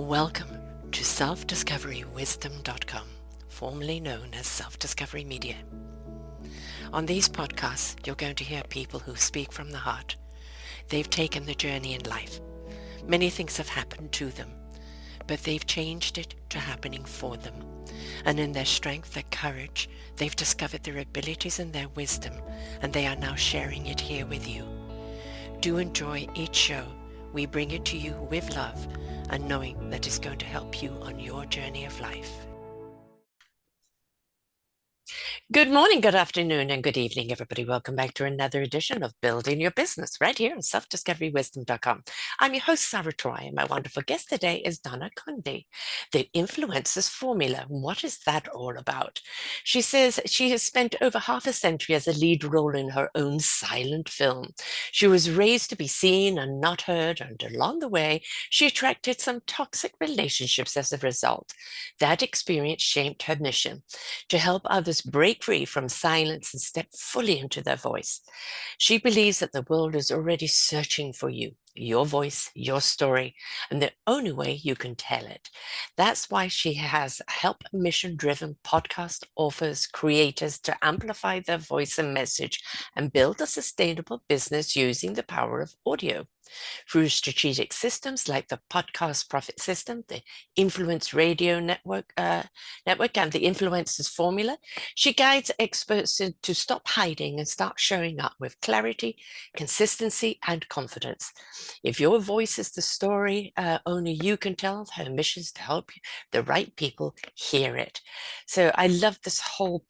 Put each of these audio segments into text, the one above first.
Welcome to selfdiscoverywisdom.com, formerly known as Self-Discovery Media. On these podcasts, you're going to hear people who speak from the heart. They've taken the journey in life. Many things have happened to them, but they've changed it to happening for them. And in their strength, their courage, they've discovered their abilities and their wisdom, and they are now sharing it here with you. Do enjoy each show. We bring it to you with love and knowing that it's going to help you on your journey of life. Good morning, good afternoon, and good evening, everybody. Welcome back to another edition of Building Your Business right here on selfdiscoverywisdom.com. I'm your host, Sarah Troy, and my wonderful guest today is Donna Kunde, the Influencers Formula. What is that all about? She says she has spent over half a century as a lead role in her own silent film. She was raised to be seen and not heard, and along the way, she attracted some toxic relationships as a result. That experience shaped her mission to help others break free from silence and step fully into their voice. She believes that the world is already searching for you, your voice, your story, and the only way you can tell it. That's why she has helped mission-driven podcast authors, creators to amplify their voice and message and build a sustainable business using the power of audio. Through strategic systems like the Podcast Profit System, the Influence Radio Network, and the Influencers Formula, she guides experts to stop hiding and start showing up with clarity, consistency, and confidence. If your voice is the story only you can tell, her mission is to help the right people hear it. So I love this whole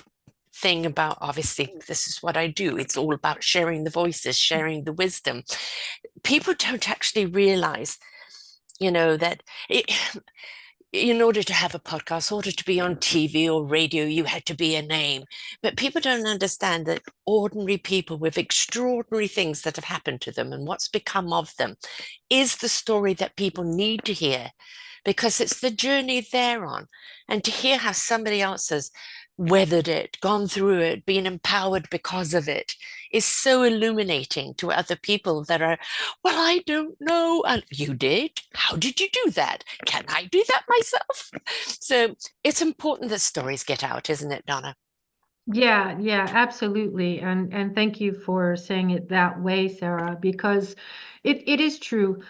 thing about, obviously, this is what I do. It's all about sharing the voices, sharing the wisdom. People don't actually realize, that in order to have a podcast, in order to be on TV or radio, you had to be a name. But people don't understand that ordinary people with extraordinary things that have happened to them and what's become of them is the story that people need to hear, because it's the journey they're on. And to hear how somebody else has weathered it, gone through it, been empowered because of it, is so illuminating to other people that are, well, I don't know. And you did? How did you do that? Can I do that myself? So it's important that stories get out, isn't it, Donna? Yeah, absolutely. And thank you for saying it that way, Sarah, because it is true.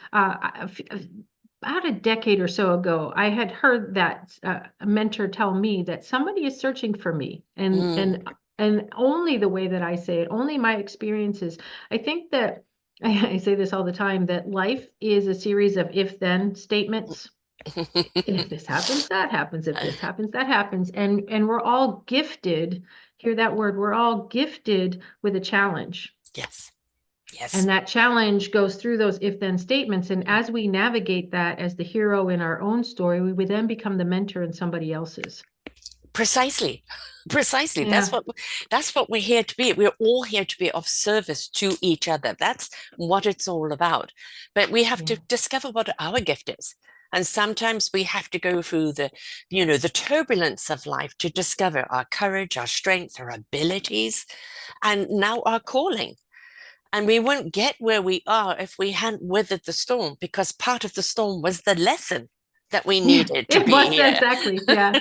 About a decade or so ago, I had heard that a mentor tell me that somebody is searching for me, and Mm. and only the way that I say it, only my experiences. I think that I say this all the time, that life is a series of if-then statements. If this happens, that happens. If this happens, that happens. And we're all gifted, hear that word, we're all gifted with a challenge. Yes. Yes. And that challenge goes through those if-then statements. And as we navigate that as the hero in our own story, we would then become the mentor in somebody else's. Precisely. Yeah. That's what we're here to be. We're all here to be of service to each other. That's what it's all about. But we have to discover what our gift is. And sometimes we have to go through the turbulence of life to discover our courage, our strength, our abilities, and now our calling. And we wouldn't get where we are if we hadn't weathered the storm, because part of the storm was the lesson that we Yeah, needed to it be was here. exactly. Yeah.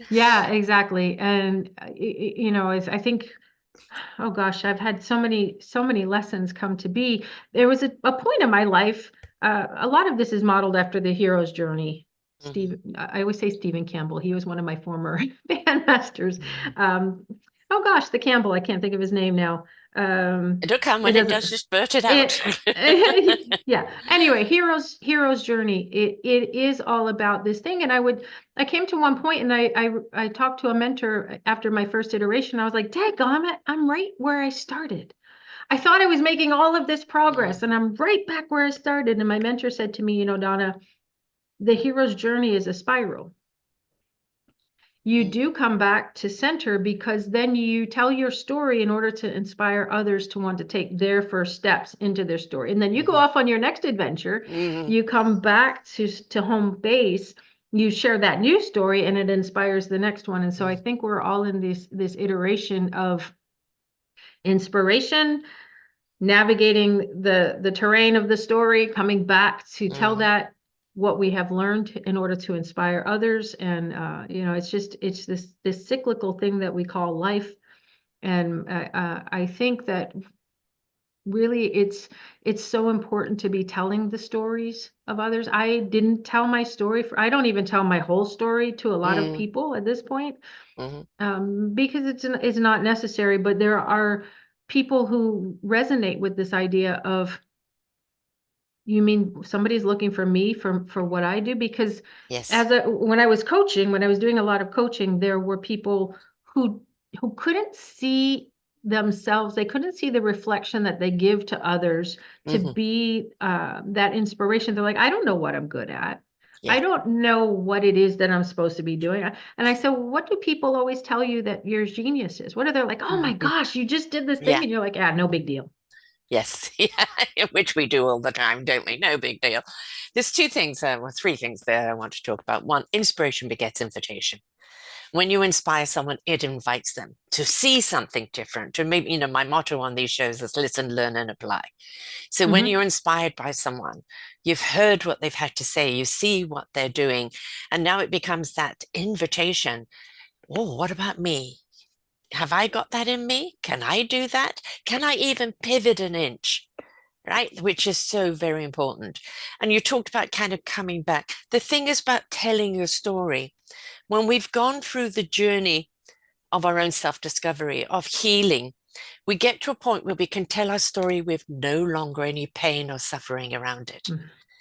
Yeah, exactly. And I think, oh gosh, I've had so many lessons come to be. There was a point in my life, a lot of this is modeled after the hero's journey. Mhm. I always say Stephen Campbell. He was one of my former bandmasters. Oh gosh, the Campbell, I can't think of his name now. It'll come It when it doesn't, does, just blurt it out. it, yeah. Anyway, hero's journey. It is all about this thing. And I came to one point, and I talked to a mentor after my first iteration. I was like, daggone, I'm right where I started. I thought I was making all of this progress, and I'm right back where I started. And my mentor said to me, Donna, the hero's journey is a spiral. You do come back to center, because then you tell your story in order to inspire others to want to take their first steps into their story. And then you go off on your next adventure. You come back to home base, you share that new story, and it inspires the next one. And so I think we're all in this iteration of inspiration, navigating the terrain of the story, coming back to tell what we have learned in order to inspire others. And, it's this cyclical thing that we call life. And I think that really it's so important to be telling the stories of others. I didn't tell my story I don't even tell my whole story to a lot of Mm, people at this point, hmm. because it's not necessary. But there are people who resonate with this idea of, you mean somebody's looking for me for what I do? Because Yes. when I was coaching, when I was doing a lot of coaching, there were people who couldn't see themselves. They couldn't see the reflection that they give to others to Hmm. be that inspiration. They're like, I don't know what I'm good at. I Yeah. don't know what it is that I'm supposed to be doing. And I said, well, what do people always tell you that your genius is? What are they like? Oh my Hmm. gosh, you just did this thing. Yeah. And you're like, ah, no big deal. Yes. Yeah. Which we do all the time, don't we? No big deal. There's two things, well, three things there I want to talk about. One, inspiration begets invitation. When you inspire someone, it invites them to see something different. To maybe, my motto on these shows is listen, learn, and apply. So when Hmm. you're inspired by someone, you've heard what they've had to say, you see what they're doing, and now it becomes that invitation. Oh, what about me? Have I got that in me? Can I do that? Can I even pivot an inch? Right? Which is so very important. And you talked about kind of coming back. The thing is about telling your story. When we've gone through the journey of our own self discovery, of healing, we get to a point where we can tell our story with no longer any pain or suffering around it. Hmm.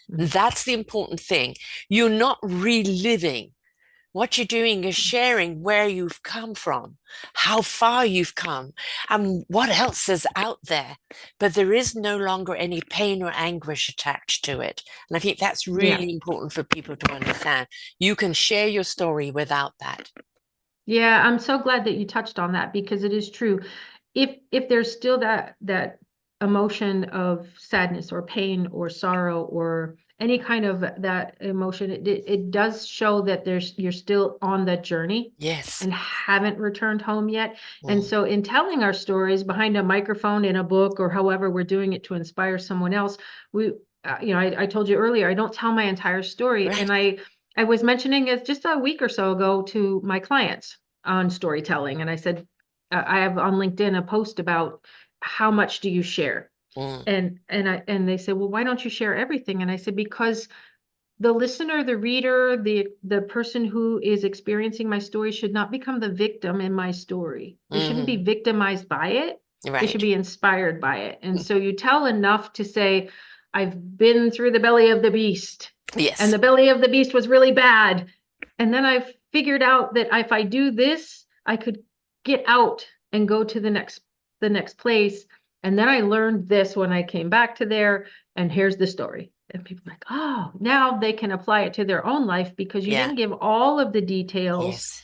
That's the important thing. You're not reliving. What you're doing is sharing where you've come from, how far you've come, and what else is out there. But there is no longer any pain or anguish attached to it. And I think that's Yeah. really important for people to understand. You can share your story without that. Yeah, I'm so glad that you touched on that, because it is true. If there's still that emotion of sadness or pain or sorrow or any kind of that emotion, it does show that you're still on that journey Yes. and haven't returned home yet. And Mm. so in telling our stories behind a microphone, in a book, or however we're doing it to inspire someone else, we I told you earlier, I don't tell my entire story. And Right. I was mentioning it just a week or so ago to my clients on storytelling. And I said, I have on LinkedIn a post about how much do you share? Mm. And they said, well, why don't you share everything? And I said, because the listener, the reader, the person who is experiencing my story should not become the victim in my story. They shouldn't be Hmm. victimized by it. They should Right. be inspired by it. And so you tell enough to say, I've been through the belly of the beast, and Yes. the belly of the beast was really bad. And then I figured out that if I do this, I could get out and go to the next place. And then I learned this when I came back to there, and here's the story. And people are like, oh, now they can apply it to their own life, because you Yeah. didn't give all of the details, Yes.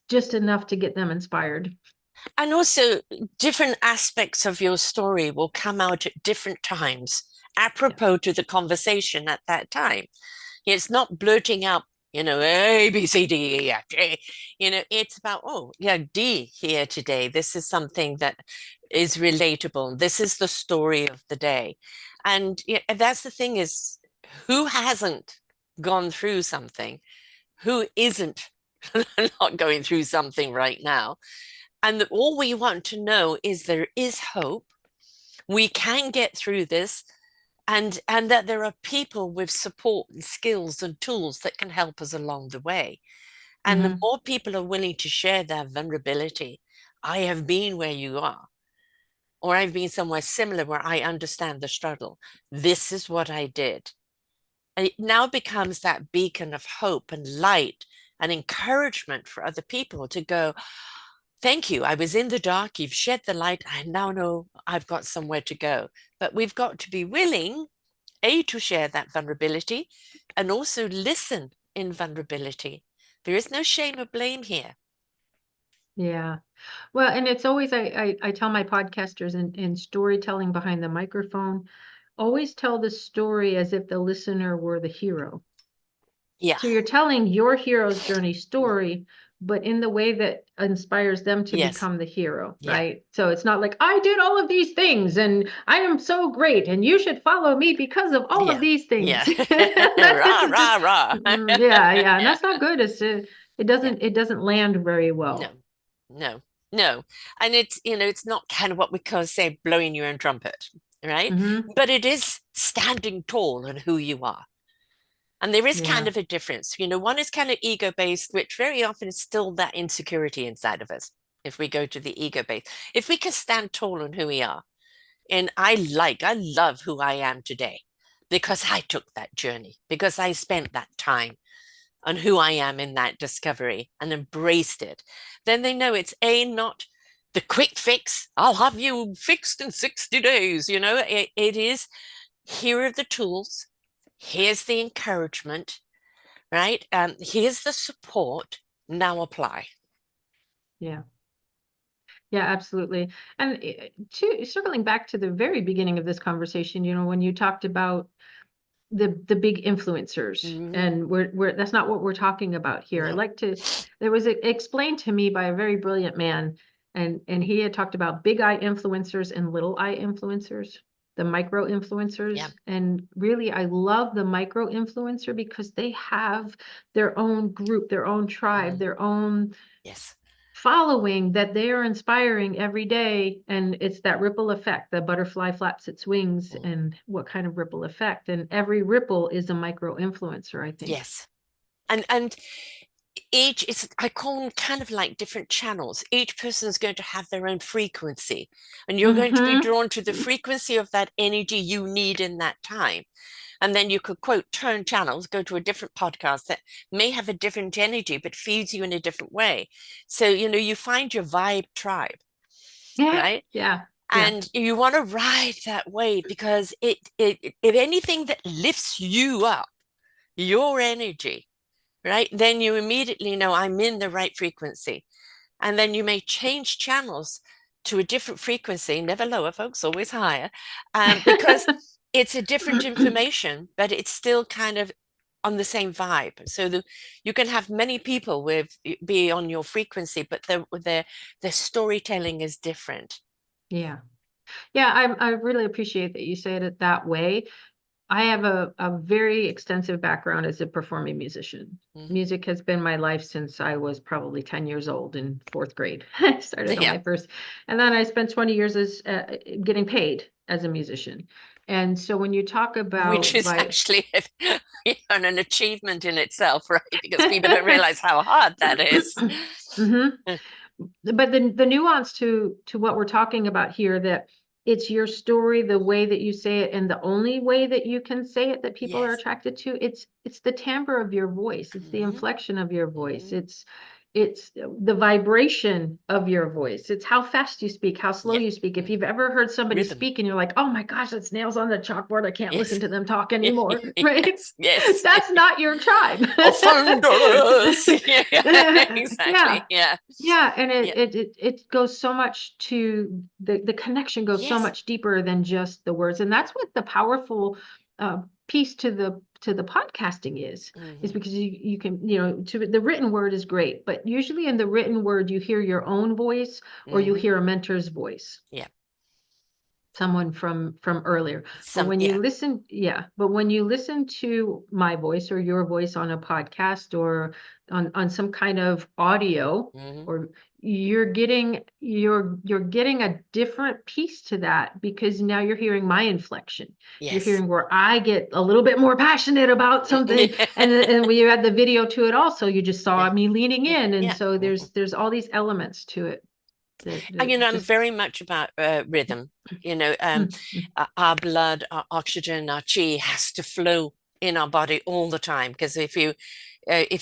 just enough to get them inspired. And also, different aspects of your story will come out at different times, Yeah. apropos to the conversation at that time. It's not blurting out, A, B, C, D, E, F, G. It's about, oh, yeah, D here today. This is something that is relatable. This is the story of the day. And yeah, that's the thing is, who hasn't gone through something? Who isn't not going through something right now? And all we want to know is there is hope. We can get through this, and that there are people with support and skills and tools that can help us along the way. And the Hmm. more people are willing to share their vulnerability, I have been where you are, or I've been somewhere similar where I understand the struggle. This is what I did. And it now becomes that beacon of hope and light and encouragement for other people to go, thank you. I was in the dark. You've shed the light. I now know I've got somewhere to go. But we've got to be willing, A, to share that vulnerability and also listen in vulnerability. There is no shame or blame here. Yeah. Well, and it's always, I tell my podcasters in storytelling behind the microphone, always tell the story as if the listener were the hero. Yeah. So you're telling your hero's journey story, but in the way that inspires them to Yes. become the hero, Yeah. right? So it's not like I did all of these things and I am so great and you should follow me because of all of Yeah. these Yeah. things. Rah, rah, rah. Yeah, yeah, and that's not good. Yeah. It doesn't land very No, well. no, no. And it's, it's not kind of what we call, say, blowing your own trumpet, right? Hmm. But it is standing tall on who you are. And there is kind Yeah. of a difference. One is kind of ego based, which very often is still that insecurity inside of us. If we go to the ego base, if we can stand tall on who we are, and I love who I am today because I took that journey, because I spent that time on who I am in that discovery and embraced it, then they know it's not the quick fix. I'll have you fixed in 60 days. It is, here are the tools. Here's the encouragement, right? Here's the support. Now apply. Yeah. Yeah, absolutely. And circling back to the very beginning of this conversation, when you talked about the big influencers, Mhm. and we're that's not what we're talking about here. I'd No. like to, there was explained to me by a very brilliant man, and he had talked about big I influencers and little I influencers, the micro Yeah. influencers. And really, I love the micro influencer because they have their own group, their own tribe, Mhm. their own Yes. following that they are inspiring every day. And it's that ripple effect. The butterfly flaps its wings, Mm. and what kind of ripple effect? And every ripple is a micro influencer, I think. Yes. And each is, I call them kind of like different channels. Each person is going to have their own frequency, and you're going to be Mm-hmm. drawn to the frequency of that energy you need in that time. And then you could quote turn channels, go to a different podcast that may have a different energy but feeds you in a different way. So you find your vibe tribe, Yeah, right? yeah, yeah, And you want to ride that wave because if anything that lifts you up, your energy, right, then you immediately know I'm in the right frequency. And then you may change channels to a different frequency, never lower, folks, always higher, because it's a different information, but it's still kind of on the same vibe. So you can have many people be on your frequency, but their storytelling is different. yeah. Yeah, I really appreciate that you said it that way. I have a very extensive background as a performing musician. Hmm. Music has been my life since I was probably 10 years old in fourth grade. I started on Yeah, my first, and then I spent 20 years as getting paid as a musician. And so when you talk which about is my, actually an achievement in itself, right? Because people don't realize how hard that is. Mhm. But the nuance to what we're talking about here, that it's your story, the way that you say it, and the only way that you can say it that people are Yes. attracted to, it's the timbre of your voice, it's the Hmm. inflection of your voice, Hmm. it's the vibration of your voice, it's how fast you speak, how slow Yeah. you speak. If Hmm. you've ever heard somebody Rhythm. speak and you're like, oh my gosh, that's nails on the chalkboard, I can't listen Yes. to them talk anymore, right? Yes. Yes. That's not your tribe. Offenders. Yeah, Yeah. exactly. Yeah. Yeah, and Yeah. it goes so much to the connection goes so Yes. much deeper than just the words, and that's what the powerful piece to the podcasting is Hmm. because you can, to the written word is great, but usually in the written word you hear your own voice or you Hmm. hear a mentor's voice, Yeah. someone from earlier. But when Yeah. you listen, yeah, but when you listen to my voice or your voice on a podcast or on some kind of audio, Hmm. or you're getting a different piece to that because now you're hearing my inflection. You're Yes. hearing where I get a little bit more passionate about something, and when you add the video to it also, you just Yeah. saw me leaning Yeah. in, and Yeah. so Mhm. there's all these elements to it And that I'm just very much about rhythm. Our blood, our oxygen, our chi has to flow in our body all the time. Because if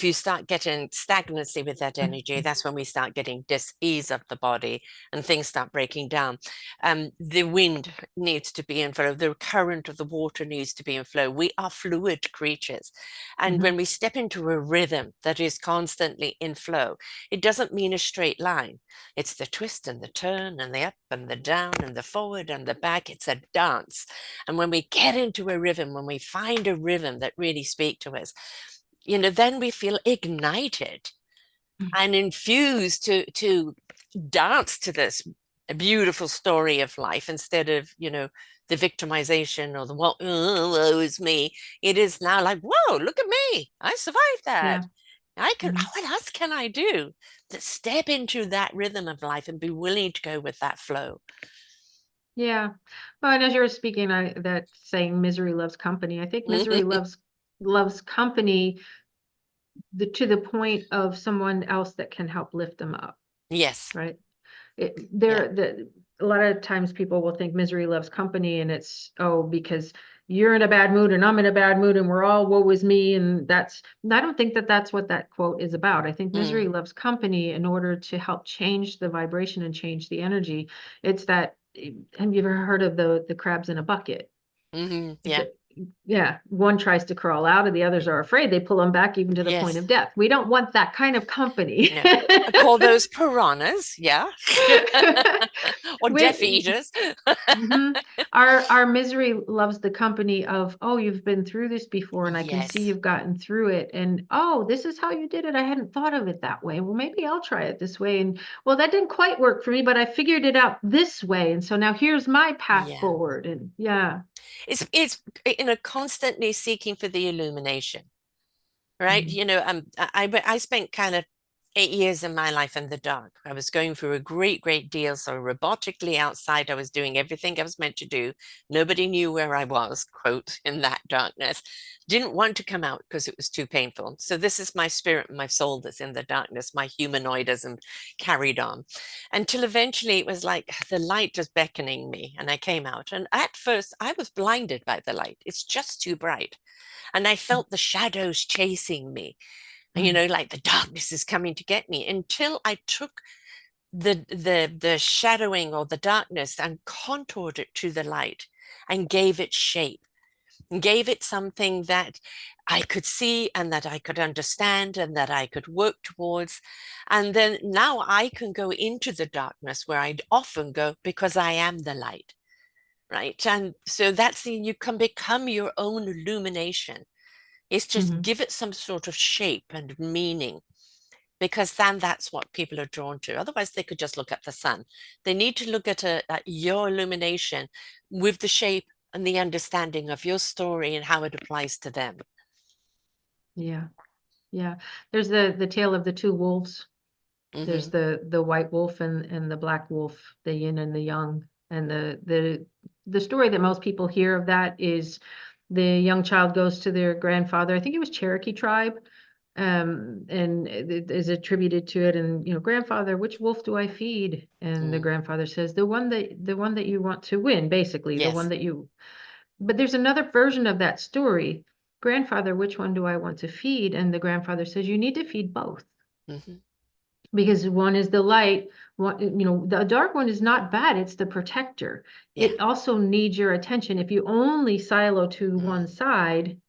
you start getting stagnancy with that energy, that's when we start getting dis-ease of the body and things start breaking down. The wind needs to be in flow. The current of the water needs to be in flow. We are fluid creatures. And when Mhm. we step into a rhythm that is constantly in flow, it doesn't mean a straight line. It's the twist and the turn and the up and the down and the forward and the back. It's a dance. And when we get into a rhythm, when we find a rhythm that really speaks to us, then we feel ignited. and infuse to dance to this beautiful story of life instead of, the victimization or the woe is me. It is now like, whoa, look at me. I survived that. Yeah. I can, Hmm. what else can I do? To step into that rhythm of life and be willing to go with that flow. Yeah. Well, and as you were speaking, that saying misery loves company. I think misery loves company to the point of someone else that can help lift them up, Yes. right? Yeah. A lot of times people will think misery loves company, and it's, oh, because you're in a bad mood and I'm in a bad mood and we're all woe is me. And I don't think that that's what that quote is about. I think misery Mm. loves company in order to help change the vibration and change the energy. It's that, have you ever heard of the crabs in a bucket? Yeah. Yeah, one tries to crawl out and the others are afraid. They pull them back even to the point Yes. of death. We don't want that kind of company. No. I call those piranhas. Yeah. Or Death we Eaters. hmm our misery loves the company of, oh, you've been through this before and I can see Yes. you've gotten through it, and oh, this is how you did it. I hadn't thought of it that way. Well, maybe I'll try it this way, and well, that didn't quite work for me, but I figured it out this way, and so now here's my path Yeah. forward. And yeah. It's constantly seeking for the illumination, right? Mhm. I spent kind of 8 years in my life in the dark. I was going through a great deal. So robotically outside, I was doing everything I was meant to do. Nobody knew where I was, quote, in that darkness. Didn't want to come out because it was too painful. So this is my spirit and my soul that's in the darkness. My humanoidism carried on until eventually it was like the light just beckoning me, and I came out. And at first, I was blinded by the light. It's just too bright. And I felt the shadows chasing me, Mhm. like the darkness is coming to get me, until I took the shadowing or the darkness and contoured it to the light and gave it shape and gave it something that I could see and that I could understand and that I could work towards. And then now I can go into the darkness where I'd often go because I am the light, right? And so you can become your own illumination. It's just Mhm. give it some sort of shape and meaning, because then that's what people are drawn to. Otherwise, they could just look at the sun. They need to look at your illumination with the shape and the understanding of your story and how it applies to them. Yeah. Yeah. There's the tale of the two wolves. There's Hmm. the white wolf and the black wolf, the yin and the yang. And the story that most people hear of that is the young child goes to their grandfather. I think it was Cherokee tribe, and it is attributed to it. And, grandfather, which wolf do I feed? And the Mm. grandfather says, the one that you want to win, basically, the one Yes. that you. But there's another version of that story. Grandfather, which one do I want to feed? And the grandfather says, you need to feed both, Hmm. because one is the light. One, the dark one is not bad, it's the protector. Yeah. It also needs your attention. If you only silo to Mm. one side,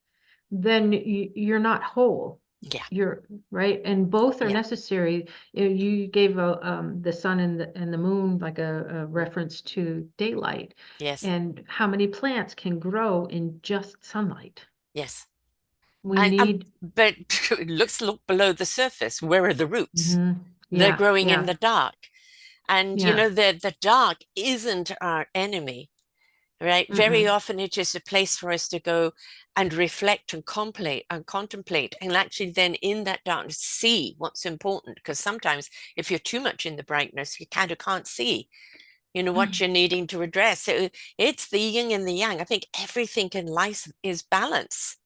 then you're not whole. Yeah. You're right, and both are Yeah. necessary. You gave the sun and the moon like a Mm. reference to daylight, Yes. and how many plants can grow in just sunlight. Yes. We And need. but look below the surface. Where are the roots? Mhm. They're Yeah, growing in yeah, the dark. And yeah. the dark isn't our enemy, right? Very Mm-mm. often it is a place for us to go and reflect and contemplate and actually then in that darkness see what's important. Because sometimes if you're too much in the brightness, you kind of can't see, what you're needing to address. So it's the yin and the yang. I think everything in life is balance.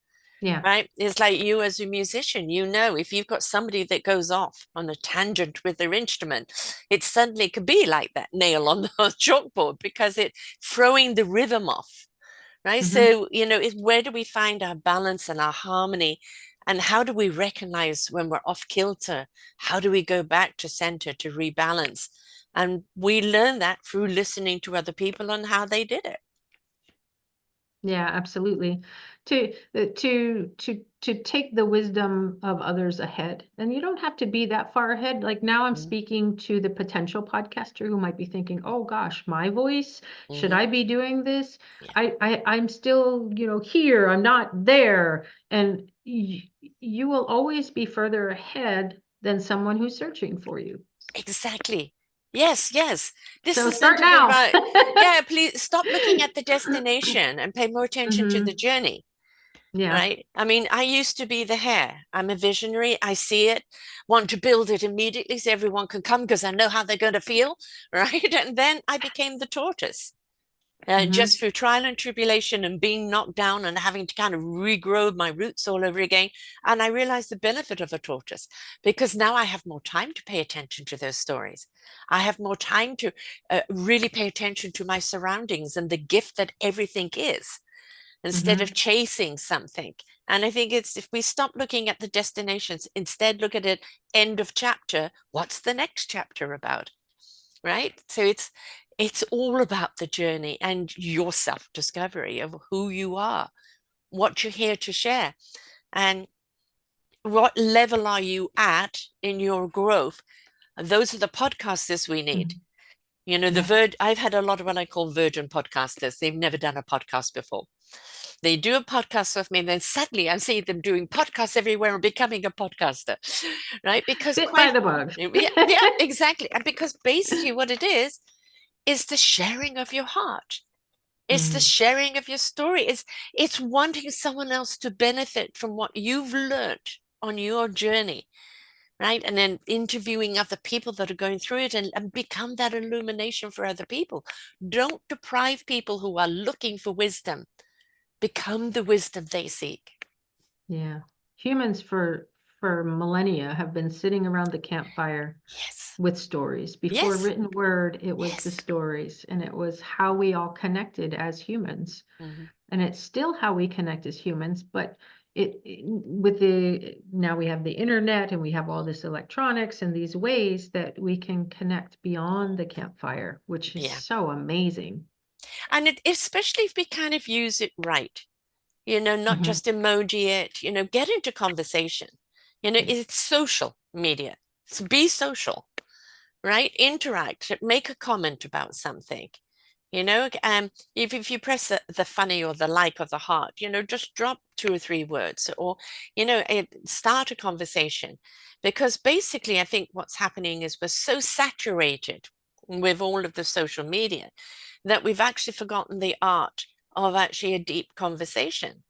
Yeah. Right? It's like you as a musician, if you've got somebody that goes off on a tangent with their instrument, it suddenly could be like that nail on the chalkboard because it's throwing the rhythm off, right? Hmm. So, where do we find our balance and our harmony? And how do we recognize when we're off kilter? How do we go back to center to rebalance? And we learn that through listening to other people on how they did it. Yeah, absolutely. To take the wisdom of others ahead. And you don't have to be that far ahead. Like now I'm Mm-hmm. speaking to the potential podcaster who might be thinking, oh gosh, my voice, should Mm-hmm. I be doing this? Yeah. I'm still, here, I'm not there. And you will always be further ahead than someone who's searching for you. Exactly. Yes, yes. This So isn't start now. about, yeah, please stop looking at the destination and pay more attention to the Hmm. journey, Yeah. right? I mean, I used to be the hare. I'm a visionary. I see it, want to build it immediately so everyone can come because I know how they're going to feel, right? And then I became the tortoise. Just Hmm. through trial and tribulation and being knocked down and having to kind of regrow my roots all over again. And I realized the benefit of a tortoise because now I have more time to pay attention to those stories. I have more time to really pay attention to my surroundings and the gift that everything is instead of Hmm. chasing something. And I think it's if we stop looking at the destinations, instead look at it end of chapter, what's the next chapter about? Right? So it's all about the journey and your self-discovery of who you are, what you're here to share, and what level are you at in your growth. And those are the podcasters we need. Hmm. You know, Yeah. I've had a lot of what I call virgin podcasters. They've never done a podcast before. They do a podcast with me, and then suddenly I see them doing podcasts everywhere and becoming a podcaster, right? Because Bit by quite, the bug. yeah, yeah, exactly. And because basically what it is the sharing of your heart. It's the Hmm. sharing of your story. It's wanting someone else to benefit from what you've learned on your journey, right? And then interviewing other people that are going through it and become that illumination for other people. Don't deprive people who are looking for wisdom. Become the wisdom they seek. Yeah. Humans for millennia have been sitting around the campfire Yes, with stories. Before yes, written word, it was the yes. stories, and it was how we all connected as humans. Mhm. And it's still how we connect as humans, but with the now we have the internet and we have all this electronics and these ways that we can connect beyond the campfire, which is Yeah. so amazing. And especially if we kind of use it right, not Hmm. just emoji it, get into conversation. Yeah. It's social media. So be social, right? Interact, make a comment about something. If you press the funny or the like or the heart, just drop 2 or 3 words or, start a conversation. Because basically, I think what's happening is we're so saturated with all of the social media that we've actually forgotten the art of actually a deep conversation.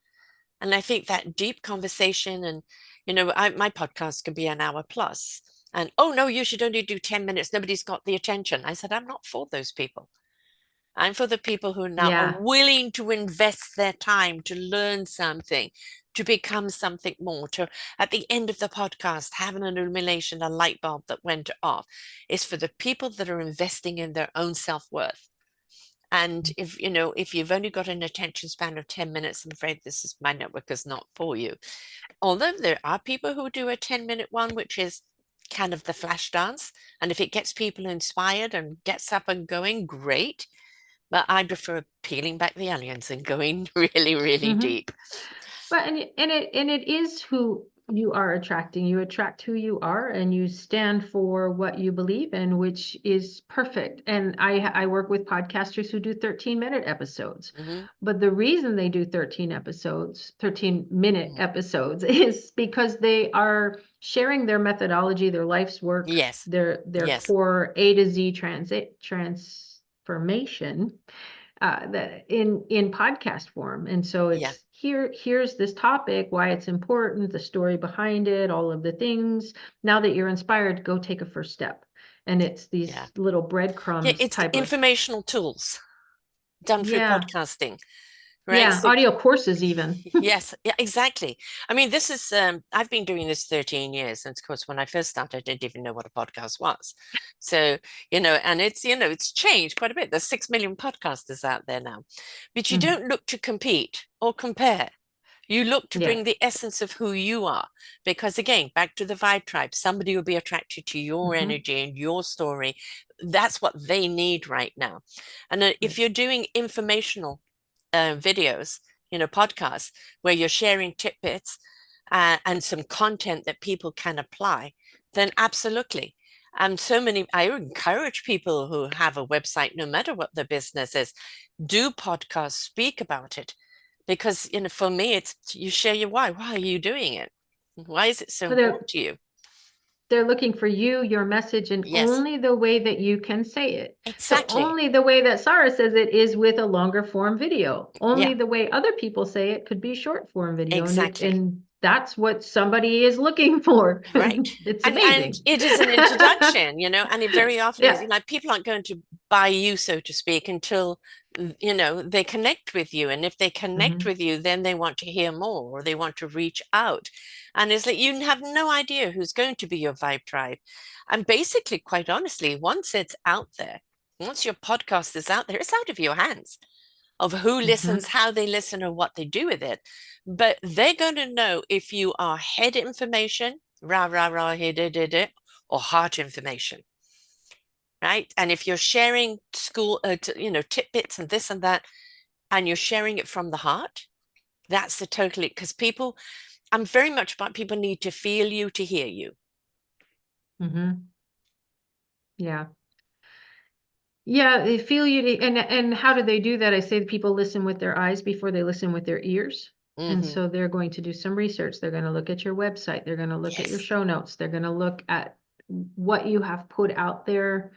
And I think that deep conversation and, my podcast could be an hour plus. And, oh, no, you should only do 10 minutes. Nobody's got the attention. I said, I'm not for those people. I'm for the people who now are Yeah. willing to invest their time to learn something, to become something more, to, at the end of the podcast, have an illumination, a light bulb that went off. It's for the people that are investing in their own self-worth. And if you've only got an attention span of 10 minutes, I'm afraid this is my network is not for you. Although there are people who do a 10-minute one, which is kind of the flash dance. And if it gets people inspired and gets up and going, great. But I prefer peeling back the onions and going really, really Hmm. deep. But and it is who you are attracting. You attract who you are, and you stand for what you believe in, which is perfect. And I work with podcasters who do 13-minute episodes. Hmm. But the reason they do 13-minute Hmm. episodes is because they are sharing their methodology, their life's work, Yes, their yes, core A to Z transit transformation that in podcast form. And so yeah, here's this topic, why it's important, the story behind it, all of the things. Now that you're inspired, go take a first step. And it's yeah. these little Yeah, breadcrumbs it's the type of, informational tools done through yeah, podcasting, right? yeah, So audio courses even. yes, yeah, exactly. I mean, this is I've been doing this 13 years, and of course, when I first started, I didn't even know what a podcast was. So, and it's changed quite a bit. There's 6 million podcasters out there now, but you Mhm. don't look to compete or compare. You look to Yeah. bring the essence of who you are, because again, back to the vibe tribe, somebody will be attracted to your Hmm. energy and your story. That's what they need right now. And if Right. you're doing informational videos, podcasts where you're sharing tidbits and some content that people can apply, then absolutely. And I encourage people who have a website, no matter what their business is, do podcasts, speak about it. Because, for me, it's you share your why. Why are you doing it? Why is it so But there important to you? they're looking for you, your message, and Yes, only the way that you can say it. So exactly. only the way that Sarah says it is with a longer form video. Yeah, Only the way other people say it could be short form video, and exactly. that's what somebody is looking for. Right. It's And amazing. it is an introduction, and it very often is, Yeah. people aren't going to buy you, so to speak, until, they connect with you. And if they connect Hmm. with you, then they want to hear more or they want to reach out. And it's like you have no idea who's going to be your vibe tribe. And basically, quite honestly, once it's out there, once your podcast is out there, it's out of your hands of who listens, Hmm. how they listen, or what they do with it. But they're going to know if you are head information, rah, rah, rah, here, or heart information, right? And if you're sharing school, tidbits and this and that, and you're sharing it from the heart, that's the totally, because people, I'm very much about people need to feel you to hear you. Hmm. Yeah. Yeah, they feel you and how do they do that? I say that people listen with their eyes before they listen with their ears. And Hmm. so they're going to do some research. They're going to look at your website. They're going to look at your Yes. show notes. They're going to look at what you have put out there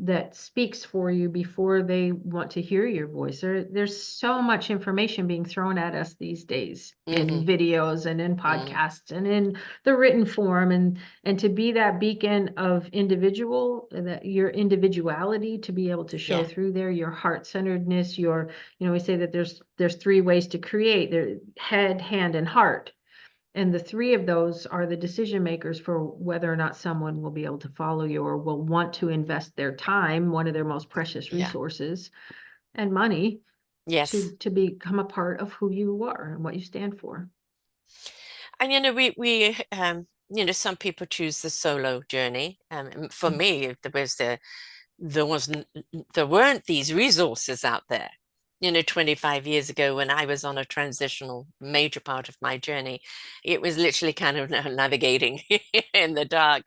that speaks for you before they want to hear your voice. There's so much information being thrown at us these days Hmm. in videos and in Hmm. podcasts and in the written form, and to be that beacon of that your individuality, to be able to show Yeah. through there your heart-centeredness, we say that there's three ways to create: there head, hand, and heart. And the three of those are the decision makers for whether or not someone will be able to follow you or will want to invest their time, one of their most precious Yeah. resources, and money Yes. to become a part of who you are and what you stand for. And some people choose the solo journey. And for me, there wasn't there weren't these resources out there. 25 years ago when I was on a transitional major part of my journey, it was literally kind of navigating in the dark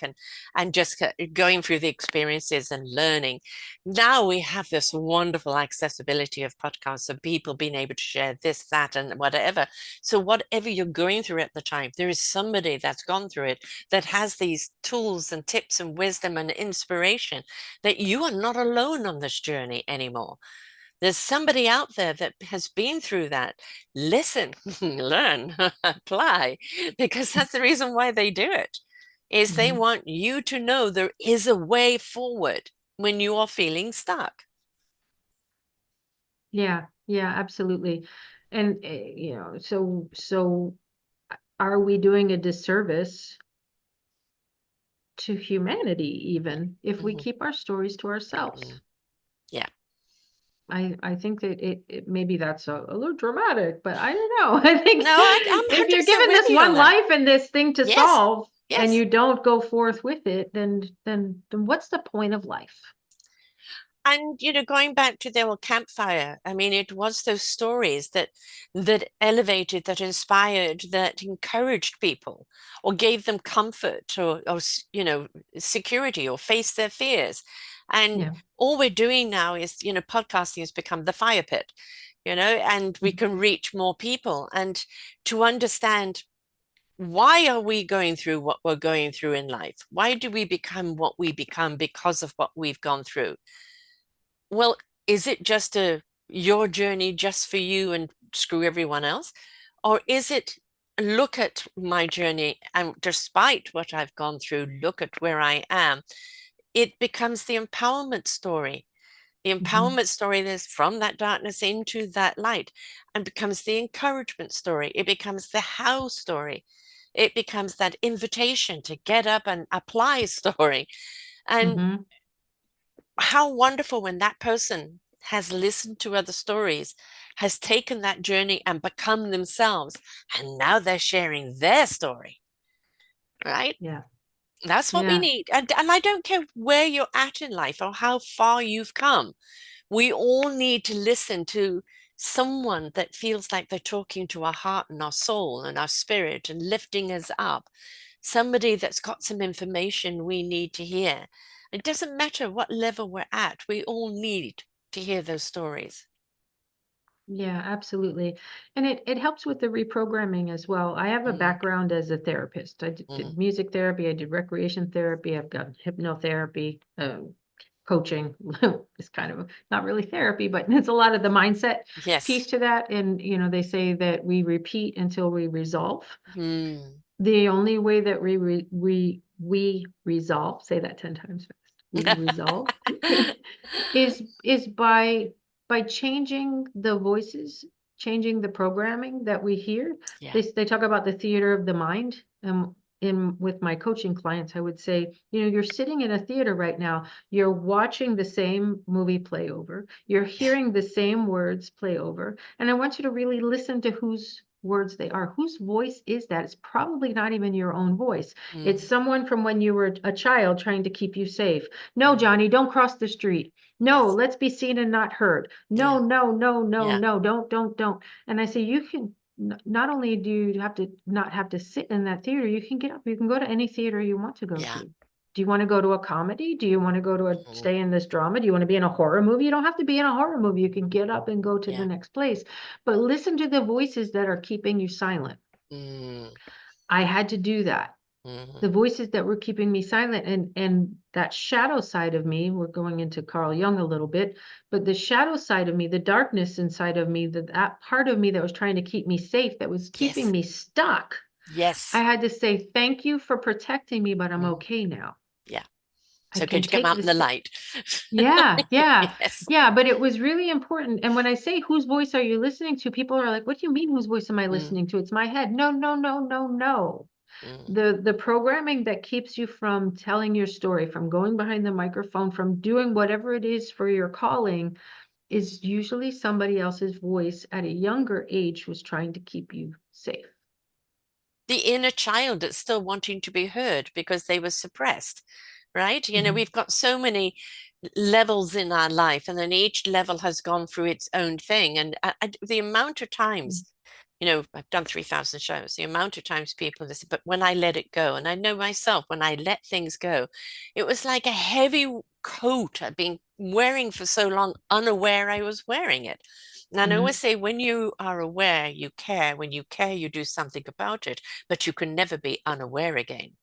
and just going through the experiences and learning. Now we have this wonderful accessibility of podcasts of people being able to share this, that, and whatever. So whatever you're going through at the time, there is somebody that's gone through it that has these tools and tips and wisdom and inspiration that you are not alone on this journey anymore. There's somebody out there that has been through that. Listen, learn, apply, because that's the reason why they do it, is they Mhm. want you to know there is a way forward when you are feeling stuck. Yeah, yeah, absolutely. And so are we doing a disservice to humanity even if we Mhm. keep our stories to Mm. ourselves? Yeah. I think that it maybe that's a little dramatic, but I don't know. I No, think I'm if you're 100% given with this you on one that. life and this thing to Yes. solve and Yes. you don't go forth with it, then what's the point of life? And going back to the old campfire, I mean, it was those stories that elevated, that inspired, that encouraged people, or gave them comfort, or security, or faced their fears. And Yeah. all we're doing now is, podcasting has become the fire pit, and we can reach more people. And to understand, why are we going through what we're going through in life? Why do we become what we become because of what we've gone through? Well, is it just your journey just for you and screw everyone else? Or is it, look at my journey, and despite what I've gone through, look at where I am? It becomes the empowerment story. The Hmm. empowerment story is from that darkness into that light, and becomes the encouragement story. It becomes the how story. It becomes that invitation to get up and apply story. And Hmm. how wonderful when that person has listened to other stories, has taken that journey and become themselves, and now they're sharing their story, right? Yeah. That's what we Yeah. need. And I don't care where you're at in life or how far you've come. We all need to listen to someone that feels like they're talking to our heart and our soul and our spirit and lifting us up. Somebody that's got some information we need to hear. It doesn't matter what level we're at, we all need to hear those stories. Yeah, absolutely. And it helps with the reprogramming as well. I have a Mm, background as a therapist. I did mm, music therapy, I did recreation therapy, I've got hypnotherapy, coaching. It's kind of not really therapy, but it's a lot of the mindset yes. piece to that. And they say that we repeat until we resolve. Mm. The only way that we resolve, say that 10 times fast, we resolve is by changing the voices, changing the programming that we hear. Yeah. They talk about the theater of the mind. In with my coaching clients, I would say, you're sitting in a theater right now, you're watching the same movie play over, you're Yeah. hearing the same words play over, and I want you to really listen to whose words they are. Whose voice is that? It's probably not even your own voice. It's Mm, someone from when you were a child trying to keep you safe. No, mm, Johnny, don't cross the street. No, yes. let's be seen and not heard. Yeah. No, no, no, no, Yeah. no, don't. And I say, you can not only do you have to not have to sit in that theater, you can get up, you can go to any theater you want to go Yeah. to. Do you want to go to a comedy? Do you want to go to Mm, stay in this drama? Do you want to be in a horror movie? You don't have to be in a horror movie. You can get up and go to the yeah. next place. But listen to the voices that are keeping you silent. Mm, I had to do that. mm, The voices that were keeping me silent, and that shadow side of me, we're going into Carl Jung a little bit, but the shadow side of me, the darkness inside of me, that part of me that was trying to keep me safe, that was keeping yes. me stuck, I Yes. had to say, thank you for protecting me, but I'm Mm, okay now. yeah. I So can could you come take out in the this. light? Yeah, yeah, Yes. yeah. But it was really important. And when I say, whose voice are you listening to? People are like, what do you mean, whose voice am I Mm, listening to? It's my head. No, no, no, no, no. mm. The programming that keeps you from telling your story, from going behind the microphone, from doing whatever it is for your calling, is usually somebody else's voice at a younger age who's trying to keep you safe. The inner child that's still wanting to be heard because they were suppressed, right? Hmm. We've got so many levels in our life, and then each level has gone through its own thing. And the amount of times, I've done 3,000 shows, the amount of times people listen, but when I let it go, and I know myself, when I let things go, it was like a heavy coat I've been wearing for so long, unaware I was wearing it. And I always Hmm. say, when you are aware, you care. When you care, you do something about it, but you can never be unaware again.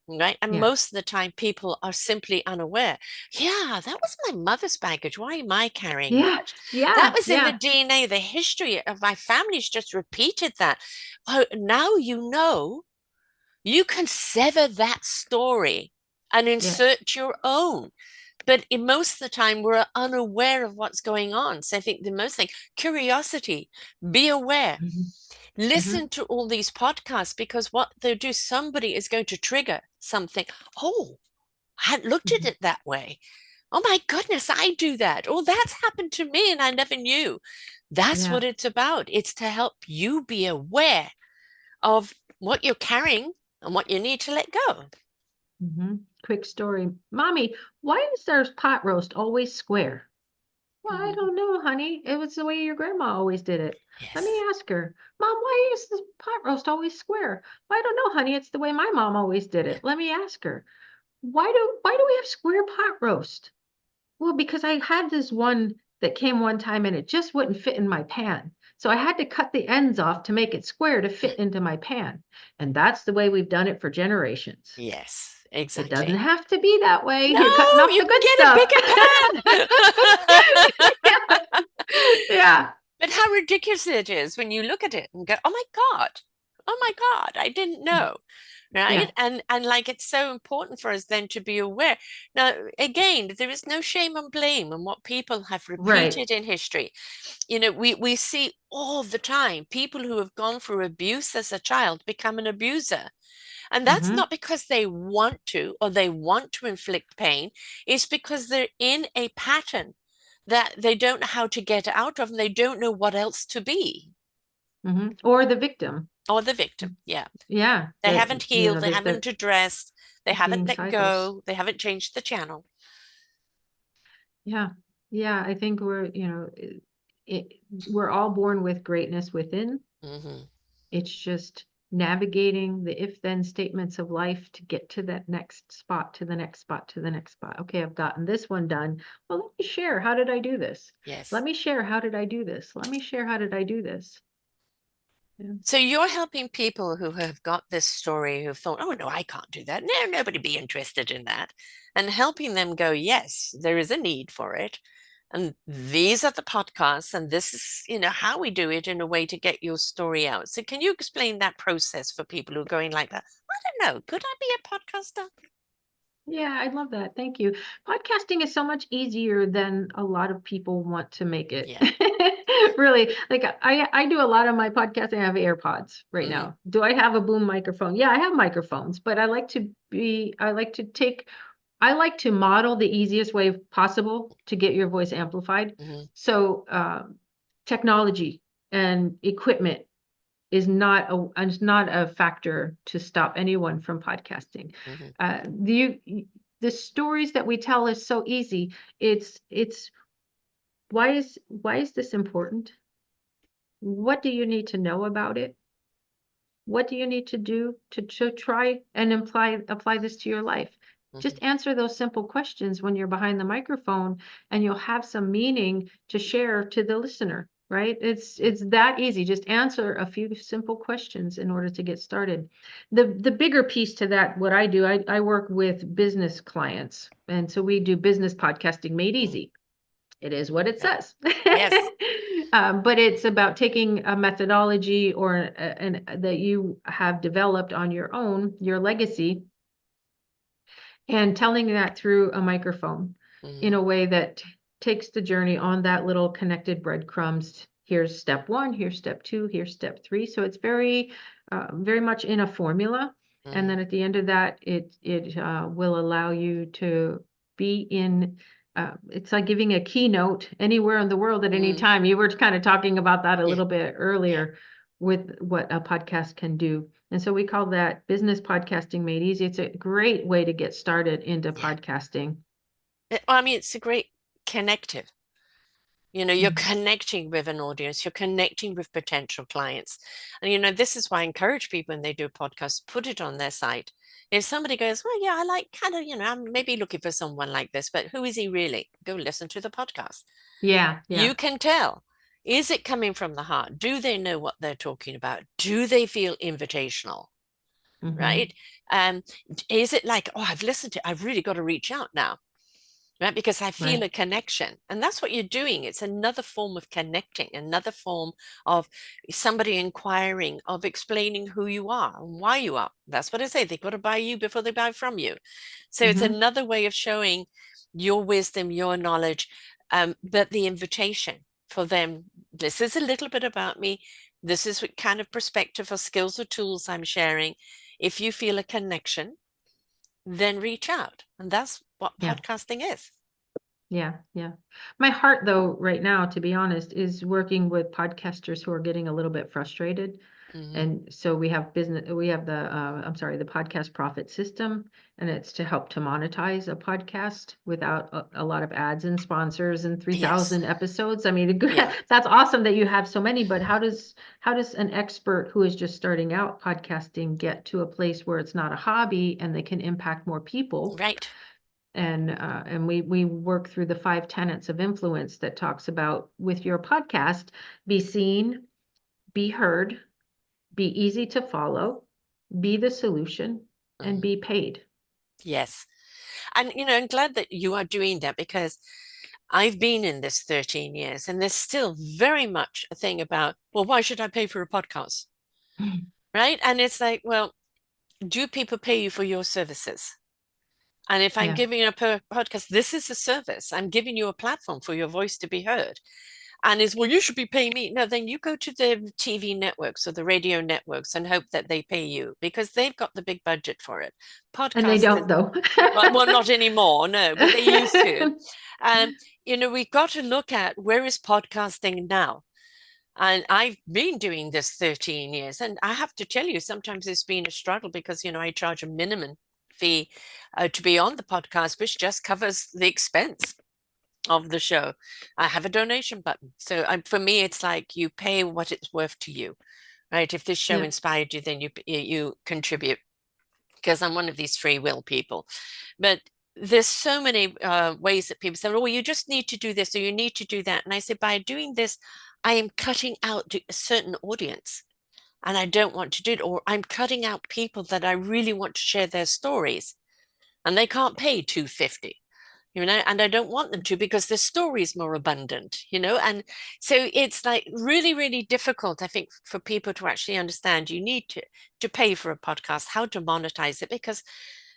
Right. And Yeah, most of the time, people are simply unaware. Yeah, that was my mother's baggage. Why am I carrying yeah, that? That yeah, was in the yeah, DNA, the history of my family's just repeated that. Oh, now you can sever that story and yes. insert your own. But in most of the time, we're unaware of what's going on. So I think the most thing, curiosity, be aware. Hmm. Hmm. Listen to all these podcasts, because what they do, somebody is going to trigger something. Oh, I hadn't looked at Hmm. it that way. Oh my goodness, I do that. Oh, that's happened to me and I never knew. That's Yeah. what it's about. It's to help you be aware of what you're carrying and what you need to let go. Hmm. Quick story. Mommy, why is our pot roast always square? Well, I Mhm. don't know, honey. It was the way your grandma always did it. Let me Yes. ask her. Mom, why is the pot roast always square? Well, I don't know, honey. It's the way my mom always did Yeah. it. Let me ask her. Why do we have square pot roast? Well, because I had this one that came one time and it just wouldn't fit in my pan. So I had to cut the ends off to make it square to fit into my pan. And that's the way we've done it for generations. Yes, It doesn't exactly. have to be that way. No, You're cutting off you the can good get a stuff. bigger pan. Yeah. But how ridiculous it is when you look at it and go, "Oh my God. Oh my God, I didn't know." Right? Yeah. And like, it's so important for us then to be aware. Now, again, there is no shame and blame on what people have Right. repeated in history. We see all the time people who have gone through abuse as a child become an abuser. And that's Hmm. not because they want to or they want to inflict pain. It's because they're in a pattern that they don't know how to get out of, and they don't know what else to be. Hmm. Or the victim. Or the victim. Yeah. Yeah. They haven't healed, they They're haven't addressed, they haven't being let cycles. go, they haven't changed the channel. Yeah. Yeah. I think we're all born with greatness within. Hmm. It's just navigating the if-then statements of life to get to that next spot, to the next spot, to the next spot. Okay, I've gotten this one done. Well, let me share. How did I do this? Yes. Let me share. How did I do this? Let me share. How did I do this? Yeah. So you're helping people who have got this story who thought, oh no, I can't do that. No, nobody be interested in that. And helping them go, yes, there is a need for it. And these are the podcasts, and this is, how we do it in a way to get your story out. So can you explain that process for people who are going like that? I don't know, could I be a podcaster? Yeah, I love that. Thank you. Podcasting is so much easier than a lot of people want to make it. Yeah. Really, like I do a lot of my podcasting. I have AirPods right Hmm. now. Do I have a boom microphone? Yeah, I have microphones, but I like to model the easiest way possible to get your voice amplified. Hmm. So, technology and equipment is not a factor to stop anyone from podcasting. Hmm. The stories that we tell is so easy. It's why is this important? What do you need to know about it? What do you need to do to try and apply this to your life? Hmm. Just answer those simple questions when you're behind the microphone, and you'll have some meaning to share to the listener, right? It's that easy. Just answer a few simple questions in order to get started. The bigger piece to that, what I do, I work with business clients, and so we do business podcasting made Hmm. easy. It is what it Right. says. Yes. But it's about taking a methodology that you have developed on your own, your legacy, and telling that through a microphone in Hmm. a way that takes the journey on that little connected breadcrumbs. Here's step one, here's step two, here's step three. So it's very much in a formula. And Hmm. then at the end of that, it will allow you to be in. It's like giving a keynote anywhere in the world at any Hmm. time. You were kind of talking about that a Yeah. little bit Yeah. earlier with what a podcast can do. And so we call that business podcasting made easy. It's a great way to get started into Yeah. podcasting. I mean, it's a great connective. You're Mhm. connecting with an audience, you're connecting with potential clients. And, this is why I encourage people when they do podcasts, put it on their site. If somebody goes, well, yeah, I like kind of, I'm maybe looking for someone like this, but who is he really? Go listen to the podcast. Yeah, yeah. You can tell. Is it coming from the heart? Do they know what they're talking about? Do they feel invitational? Hmm. Right? Um, is it like, oh, I've listened to, I've really got to reach out now, right? Because I feel Right. a connection. And that's what you're doing. It's another form of connecting, another form of somebody inquiring, of explaining who you are and why you are. That's what I say. They've got to buy you before they buy from you. So it's Hmm. another way of showing your wisdom, your knowledge, but the invitation for them. This is a little bit about me. This is what kind of perspective or skills or tools I'm sharing. If you feel a connection, then reach out. And that's what Yeah. podcasting is. Yeah, yeah. My heart, though, right now, to be honest, is working with podcasters who are getting a little bit frustrated. Hmm. And so we have I'm sorry, the podcast profit system, and it's to help to monetize a podcast without a lot of ads and sponsors and Yes. 3,000 episodes. I mean, Yeah. that's awesome that you have so many, but how does an expert who is just starting out podcasting get to a place where it's not a hobby and they can impact more people? Right. And we work through the 5 tenets of influence that talks about, with your podcast, be seen, be heard, be easy to follow, be the solution, and Mhm. be paid. Yes. And, I'm glad that you are doing that because I've been in this 13 years and there's still very much a thing about, well, why should I pay for a podcast? Right. And it's like, well, do people pay you for your services? And if I'm Yeah. giving you a podcast, this is a service. I'm giving you a platform for your voice to be heard. And is, well, you should be paying me. No, then you go to the TV networks or the radio networks and hope that they pay you because they've got the big budget for it. And they Podcasters, don't, though. well, not anymore, no, but they used to. Um, we've got to look at where is podcasting now? And I've been doing this 13 years. And I have to tell you, sometimes it's been a struggle because, I charge a minimum fee to be on the podcast, which just covers the expense of the show. I have a donation button. So for me, it's like you pay what it's worth to you. right? If this show Yeah. inspired you, then you contribute, because I'm one of these free will people. But there's so many ways that people say, oh, well, you just need to do this or you need to do that. And I say, by doing this, I am cutting out a certain audience and I don't want to do it. Or I'm cutting out people that I really want to share their stories and they can't pay 250, and I don't want them to because the story is more abundant, and so it's like really, really difficult, I think, for people to actually understand you need to pay for a podcast, how to monetize it, because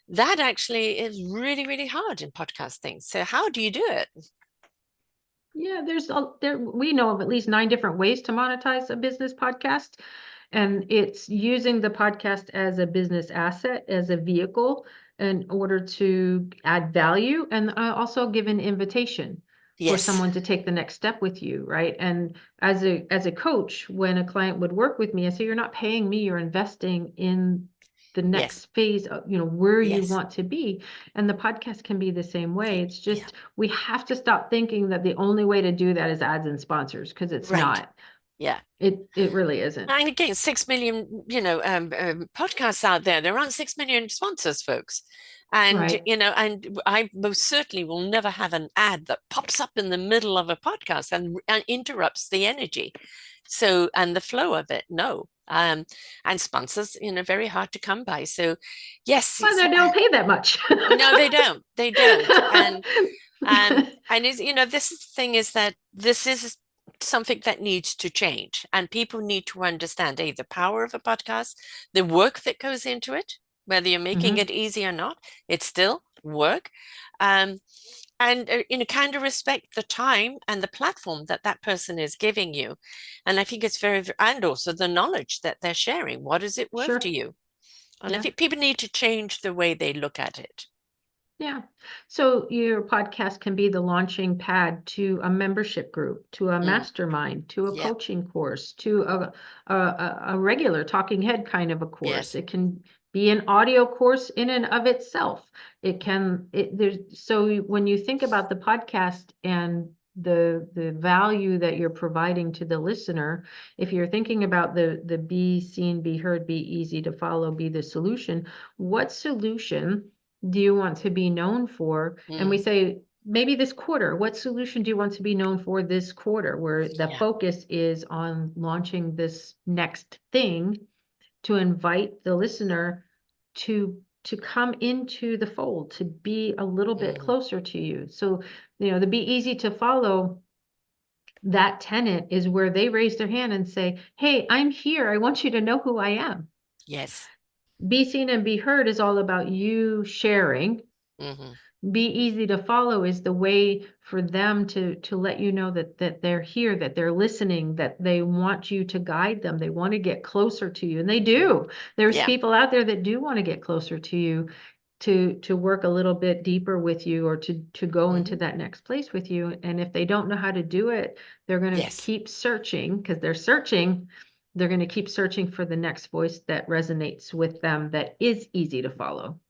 that actually is really, really hard in podcasting. So how do you do it? Yeah, we know of at least 9 different ways to monetize a business podcast. And it's using the podcast as a business asset, as a vehicle in order to add value and also give an invitation for Yes, someone to take the next step with you, right? And as a coach, when a client would work with me, I say, you're not paying me, you're investing in the yes, next phase of, where you yes, want to be. And the podcast can be the same way. It's yeah, just we have to stop thinking that the only way to do that is ads and sponsors, because it's right, not. yeah. It really isn't. And again, 6 million, podcasts out there. There aren't 6 million sponsors, folks. And, Right. and I most certainly will never have an ad that pops up in the middle of a podcast and interrupts the energy. So, and the flow of it. No. And sponsors, very hard to come by. So, yes, Well, they don't pay that much. no, they don't. They don't. And this thing is that this is something that needs to change, and people need to understand the power of a podcast, the work that goes into it, whether you're making Mhm. it easy or not, it's still work. Um, and kind of respect the time and the platform that that person is giving you. And I think it's and also the knowledge that they're sharing. What is it worth to Sure. you? And I Yeah. think people need to change the way they look at it. Yeah. So your podcast can be the launching pad to a membership group, to a Mm, mastermind, to a yeah. coaching course, to a regular talking head kind of a course. Yes. It can be an audio course in and of itself. There's so when you think about the podcast and the value that you're providing to the listener, if you're thinking about the be seen, be heard, be easy to follow, be the solution, what solution do you want to be known for? And we Mm, say, maybe this quarter, what solution do you want to be known for this quarter, where the yeah. focus is on launching this next thing to invite the listener to come into the fold, to be a little bit Mm, closer to you. So, the be easy to follow, that tenant is where they raise their hand and say, hey, I'm here. I want you to know who I am. yes. Be seen and be heard is all about you sharing. Hmm. Be easy to follow is the way for them to let you know that they're here, that they're listening, that they want you to guide them, they want to get closer to you, and they Mm, do. There's yeah. people out there that do want to get closer to you, to work a little bit deeper with you, or to go into Hmm. that next place with you. And if they don't know how to do it, they're going to Yes. keep searching, because they're going to keep searching for the next voice that resonates with them, that is easy to follow.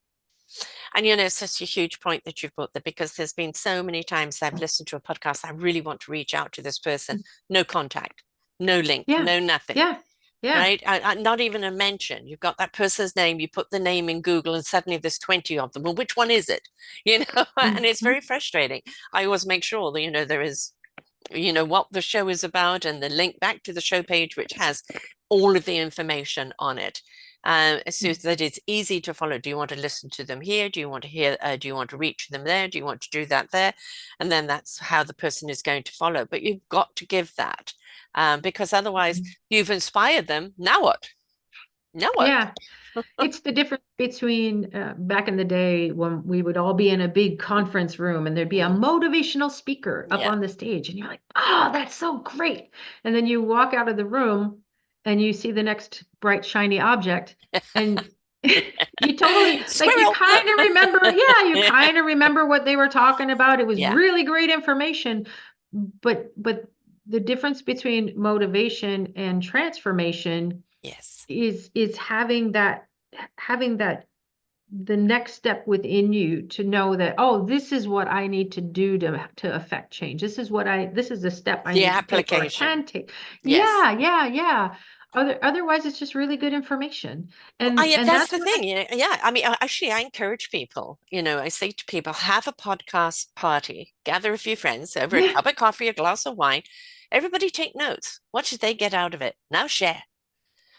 And it's such a huge point that you've brought there, because there's been so many times I've listened to a podcast. I really want to reach out to this person. No contact, no link, Yeah, no nothing. yeah, yeah. Right? Not even a mention. You've got that person's name, you put the name in Google, and suddenly there's 20 of them. Well, which one is it? And it's Mhm. very frustrating. I always make sure that, there is, what the show is about and the link back to the show page, which has all of the information on it. So that it's easy to follow. Do you want to listen to them here? Do you want to hear? Do you want to reach them there? Do you want to do that there? And then that's how the person is going to follow. But you've got to give that, because otherwise you've inspired them. Now what? Now what? Yeah, it's the difference between back in the day when we would all be in a big conference room and there'd be a Mm, motivational speaker up yeah. on the stage, and you're like, oh, that's so great. And then you walk out of the room and you see the next bright, shiny object, and you totally, like, you Squirrel. kind of remember, yeah, you Yeah. kind of remember what they were talking about. It was Yeah. really great information, but the difference between motivation and transformation Yes. is having that the next step within you to know that, oh, this is what I need to do to affect change. This is the step I The need to take, or I application. can take. Yes. Yeah, yeah, yeah. Otherwise, it's just really good information. Well, And that's that's the what thing. Yeah. I mean, actually, I encourage people, I say to people, have a podcast party, gather a few friends over a yeah. cup of coffee, a glass of wine. Everybody take notes. What should they get out of it? Now share.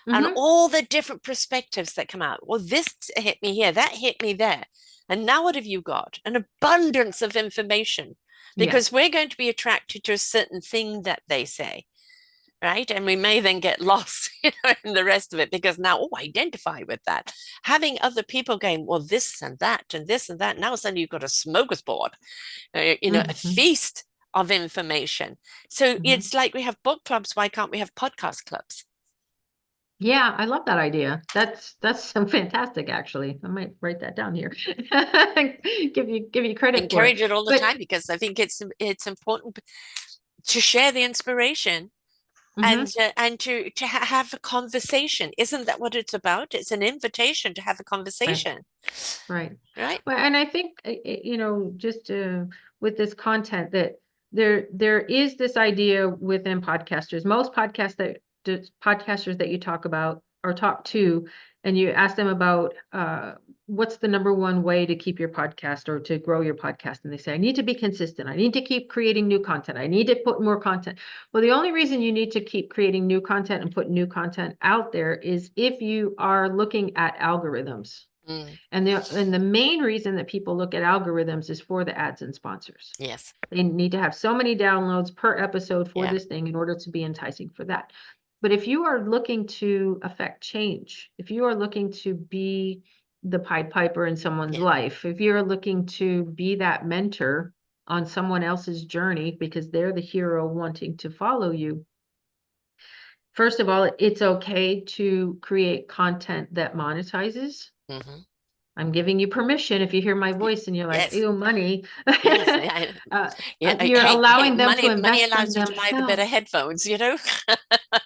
And Hmm. all the different perspectives that come out. Well, this hit me here, that hit me there. And now what have you got? An abundance of information Yeah. because we're going to be attracted to a certain thing that they say, right? And we may then get lost, in the rest of it because now, oh, identify with that. Having other people going, well, this and that and this and that. Now suddenly you've got a smorgasbord, a Hmm. feast of information. So Hmm. it's like we have book clubs. Why can't we have podcast clubs? Yeah, I love that idea. That's so fantastic, actually. I might write that down here. Give you credit for it. Encourage it all the But time because I think it's important to share the inspiration mhm, and to have a conversation. Isn't that what it's about? It's an invitation to have a right, conversation, right. right? Well, and I think just with this content that there is this idea within podcasters. Most podcasters that you talk about or talk to, and you ask them about what's the number one way to keep your podcast or to grow your podcast, and they say, I need to be consistent. I need to keep creating new content. I need to put more content. Well, the only reason you need to keep creating new content and put new content out there is if you are looking at algorithms. Mm, And the main reason that people look at algorithms is for the ads and sponsors. yes. They need to have so many downloads per episode for Yeah. this thing in order to be enticing for that. But if you are looking to affect change, if you are looking to be the Pied Piper in someone's Yeah. life, if you're looking to be that mentor on someone else's journey because they're the hero wanting to follow you, first of all, it's okay to create content that monetizes. Hmm. I'm giving you permission if you hear my voice and you're like, Yes. ew, money. Yes. Yeah. Yeah. You're Hey, allowing them to money invest in allows you to buy the better themselves. headphones.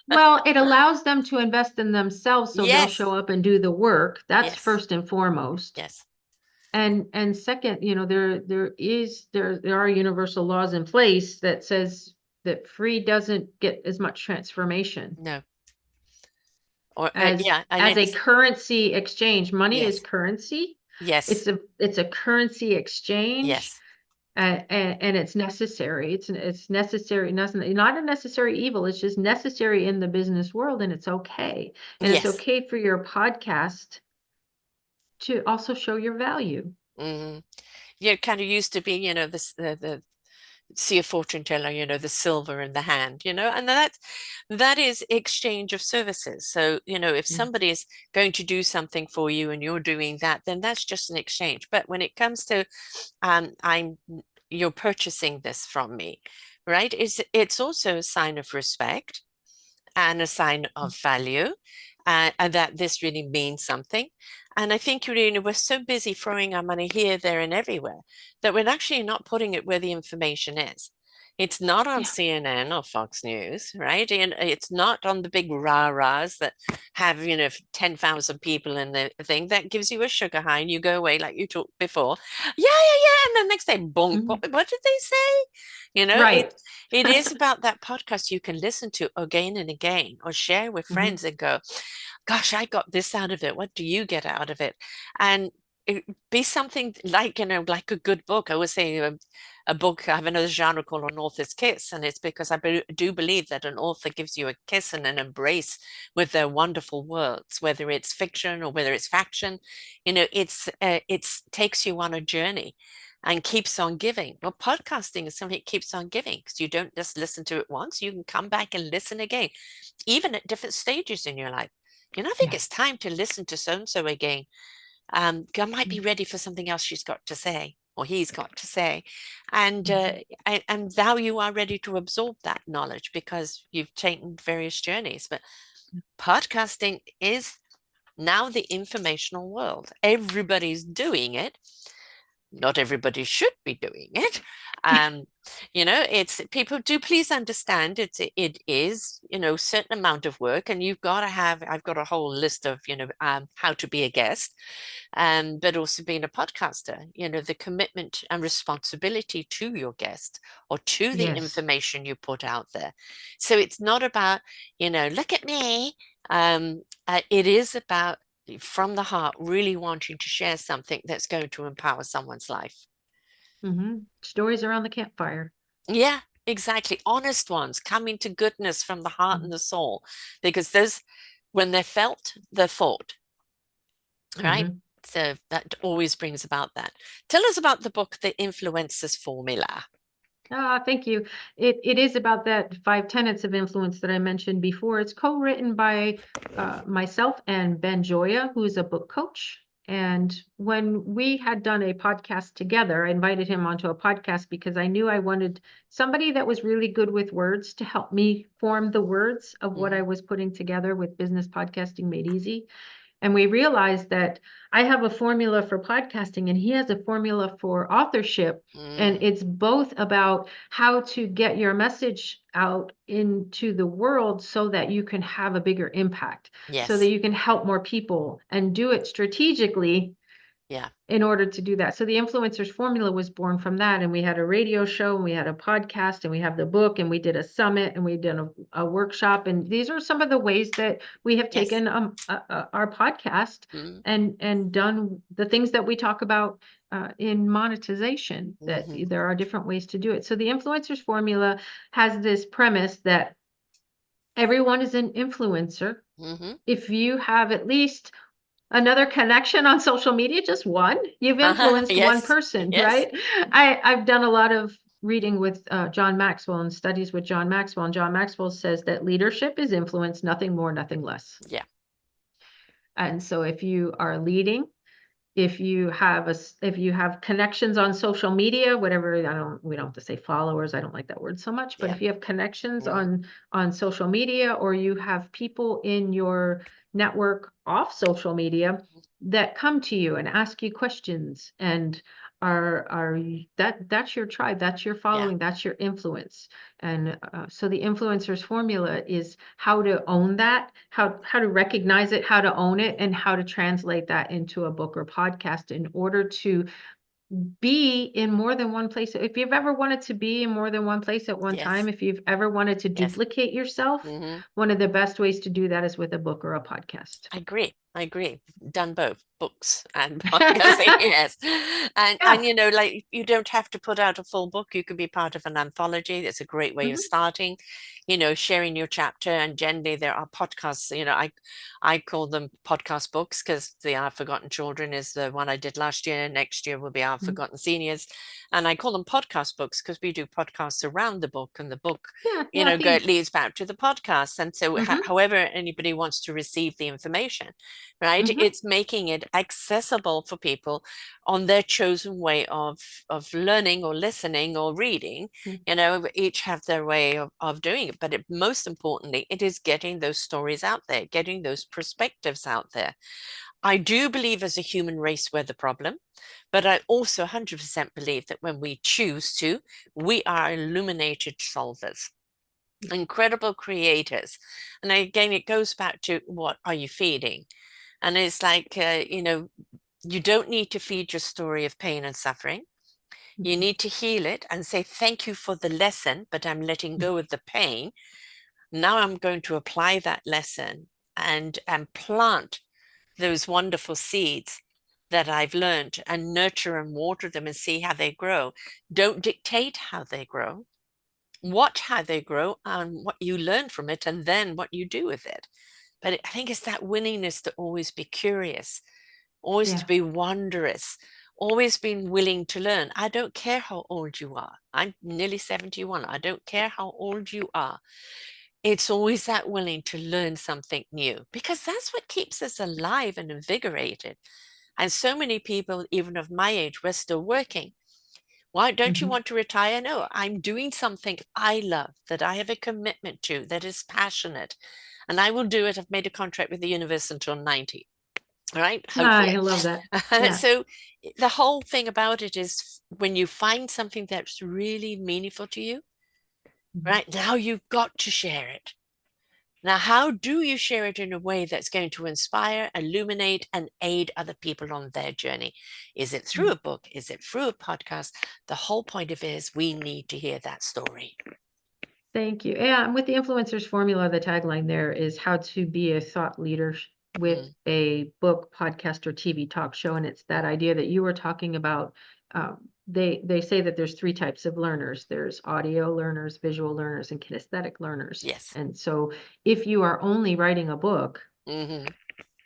Well, it allows them to invest in themselves so they'll Yes. show up and do the work. That's Yes. first and foremost. Yes. And second, there are universal laws in place that says that free doesn't get as much transformation No. Or as yeah, and as a it's currency exchange. Money is yes. currency. Yes. It's a currency exchange. Yes. And it's necessary. It's necessary, not a necessary evil. It's just necessary in the business world, and it's okay. And it's Yes. okay for your podcast to also show your value. Hmm. Yeah, it kind of used to be, this the see a fortune teller, the silver in the hand, and that is exchange of services. So, if Yeah. somebody is going to do something for you and you're doing that, then that's just an exchange. But when it comes to I'm you're purchasing this from me, right? It's also a sign of respect and a sign of value, and that this really means something. And I think we're so busy throwing our money here, there, and everywhere that we're actually not putting it where the information is. It's not on Yeah. CNN or Fox News, right? And it's not on the big rah-rahs that have, 10,000 people in the thing that gives you a sugar high and you go away like you talked before. Yeah, yeah, yeah. And the next day, bonk, Mhm. what did they say? It Right. it is about that podcast you can listen to again and again or share with Mhm. friends and go, gosh, I got this out of it. What do you get out of it? And it be something like, like a good book. I always say a book, I have another genre called An Author's Kiss, and it's because I do believe that an author gives you a kiss and an embrace with their wonderful words, whether it's fiction or whether it's faction. It's takes you on a journey and keeps on giving. Well, podcasting is something that keeps on giving because you don't just listen to it once, you can come back and listen again, even at different stages in your life. I think Yeah. it's time to listen to so and so again. I might be Mm. ready for something else she's got to say or he's got to say. And Mhm. now you are ready to absorb that knowledge because you've taken various journeys. But podcasting is now the informational world. Everybody's doing it. Not everybody should be doing it. Um, it's people do please understand it is, certain amount of work, and I've got a whole list of, how to be a guest, but also being a podcaster, the commitment and responsibility to your guest or to the Yes. information you put out there. So it's not about, look at me. It is about from the heart really wanting to share something that's going to empower someone's life. Stories around the campfire. Yeah, exactly. Honest ones coming to goodness from the heart and the soul, because those, when they're felt, they're thought, right? Mm-hmm. So that always brings about that. Tell us about the book, The Influencers Formula. Ah, thank you. It is about that 5 tenets of influence that I mentioned before. It's co-written by myself and Ben Joya, who is a book coach. And when we had done a podcast together, I invited him onto a podcast because I knew I wanted somebody that was really good with words to help me form the words of what I Mm, was putting together with Business Podcasting Made Easy. And we realized that I have a formula for podcasting and he has a formula for authorship. And mm, it's both about how to get your message out into the world so that you can have a bigger impact, so that yes. you can help more people and do it strategically Yeah. in order to do that. So the influencers formula was born from that. And we had a radio show and we had a podcast and we have the book and we did a summit and we did a workshop. And these are some of the ways that we have Yes. taken our podcast Mm, and done the things that we talk about in monetization, that hmm. there are different ways to do it. So the influencers formula has this premise that everyone is an influencer. Hmm. If you have at least another connection on social media, just one, you've influenced one Yes. person, Yes. right? I've done a lot of reading with John Maxwell and studies with John Maxwell. And John Maxwell says that leadership is influence, nothing more, nothing less. Yeah. And so if you are leading, if you have connections on social media, whatever, we don't have to say followers, I don't like that word so much, but Yeah. if you have connections Mm, on social media, or you have people in your network off social media that come to you and ask you questions and that's your tribe, that's your yeah. following, that's your influence. And so the influencers formula is how to own that, how to recognize it, how to own it, and how to translate that into a book or podcast in order to be in more than one place. If you've ever wanted to be in more than one place at one time, Yes. if you've ever wanted to Yes. duplicate yourself, Hmm. one of the best ways to do that is with a book or a podcast. I agree. I agree. Done both books and podcasting, yes. And Yeah. you know, like you don't have to put out a full book. You can be part of an anthology. It's a great way of Mhm. starting, you know, sharing your chapter. And generally there are podcasts, you know, I call them podcast books because the Our Forgotten Children is the one I did last year. Next year will be Our Mhm. Forgotten Seniors. And I call them podcast books because we do podcasts around the book, and the book, Yeah, you yeah, know, feeds. leads back to the podcast. And so Hmm. however anybody wants to receive the information, right? Hmm. It's making it accessible for people on their chosen way of learning or listening or reading. You know, each have their way of doing it. But most importantly, it is getting those stories out there, getting those perspectives out there. I do believe as a human race we're the problem, but I also 100% believe that when we choose to, we are illuminated solvers, incredible creators. And again, it goes back to what are you feeding? And it's like, you know, you don't need to feed your story of pain and suffering. You need to heal it and say, thank you for the lesson, but I'm letting go of the pain. Now I'm going to apply that lesson and plant those wonderful seeds that I've learned and nurture and water them and see how they grow. Don't dictate how they grow. Watch how they grow and what you learn from it and then what you do with it. But I think it's that willingness to always be curious, always to Yeah. be wondrous, always being willing to learn. I don't care how old you are. I'm nearly 71. I don't care how old you are. It's always that willing to learn something new because that's what keeps us alive and invigorated. And so many people, even of my age, we're still working. Why don't you Hmm. want to retire? No, I'm doing something I love, that I have a commitment to, that is passionate. And I will do it. I've made a contract with the universe until 90. All right, I hopefully. love that. Yeah. So the whole thing about it is when you find something that's really meaningful to you, Mhm. right now you've got to share it. Now, how do you share it in a way that's going to inspire, illuminate, and aid other people on their journey? Is it through a book? Is it through a podcast? The whole point of it is we need to hear that story. Thank you. Yeah, and with the influencers formula, the tagline there is how to be a thought leader with Mm, a book, podcast, or TV talk show. And it's that mm. idea that you were talking about. They say that there's three types of learners. There's audio learners, visual learners, and kinesthetic learners. Yes. And so if you are only writing a book, Hmm.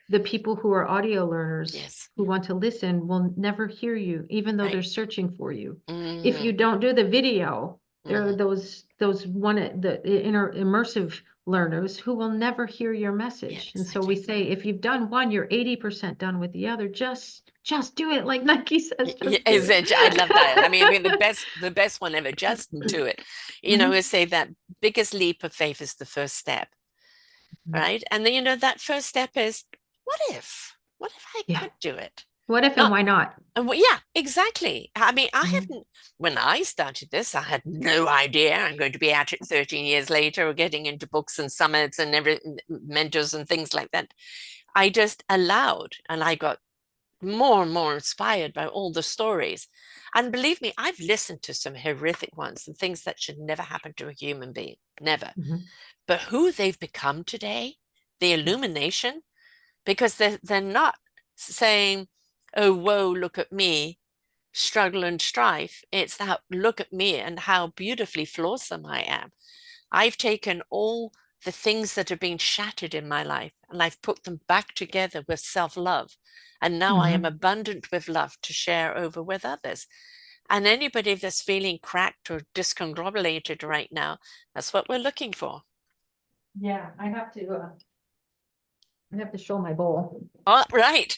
the people who are audio learners Yes. who want to listen will never hear you, even though they're Right. searching for you. If you Hmm. don't do the video, there are Hmm. those one the inner immersive learners who will never hear your Yeah, message. And so we exactly. say if you've done one, you're 80% done with the other. Just do it, like Nike says, Yeah, just do it. I love that. I mean, the best one ever. Just do it. You know, we Mhm, say that biggest leap of faith is the first step, mhm. right? And then, that first step is, what if? What if I Yeah. could do it? What if and Not, why not? yeah, exactly. I mean, I Mhm, haven't, when I started this, I had no idea I'm going to be at it 13 years later or getting into books and summits and mentors and things like that. I just allowed, and I got more and more inspired by all the stories. And believe me, I've listened to some horrific ones and things that should never happen to a human being, never. mhm. But who they've become today, the Yeah. illumination, because they're not saying, oh, whoa, look at me, struggle and strife. It's that look at me and how beautifully flawsome I am. I've taken all the things that have been shattered in my life and I've put them back together with self-love. And now I am Mhm. abundant with love to share over with others. And anybody that's feeling cracked or discombobulated right now, that's what we're looking for. Yeah, I have to show my bowl. Oh, right.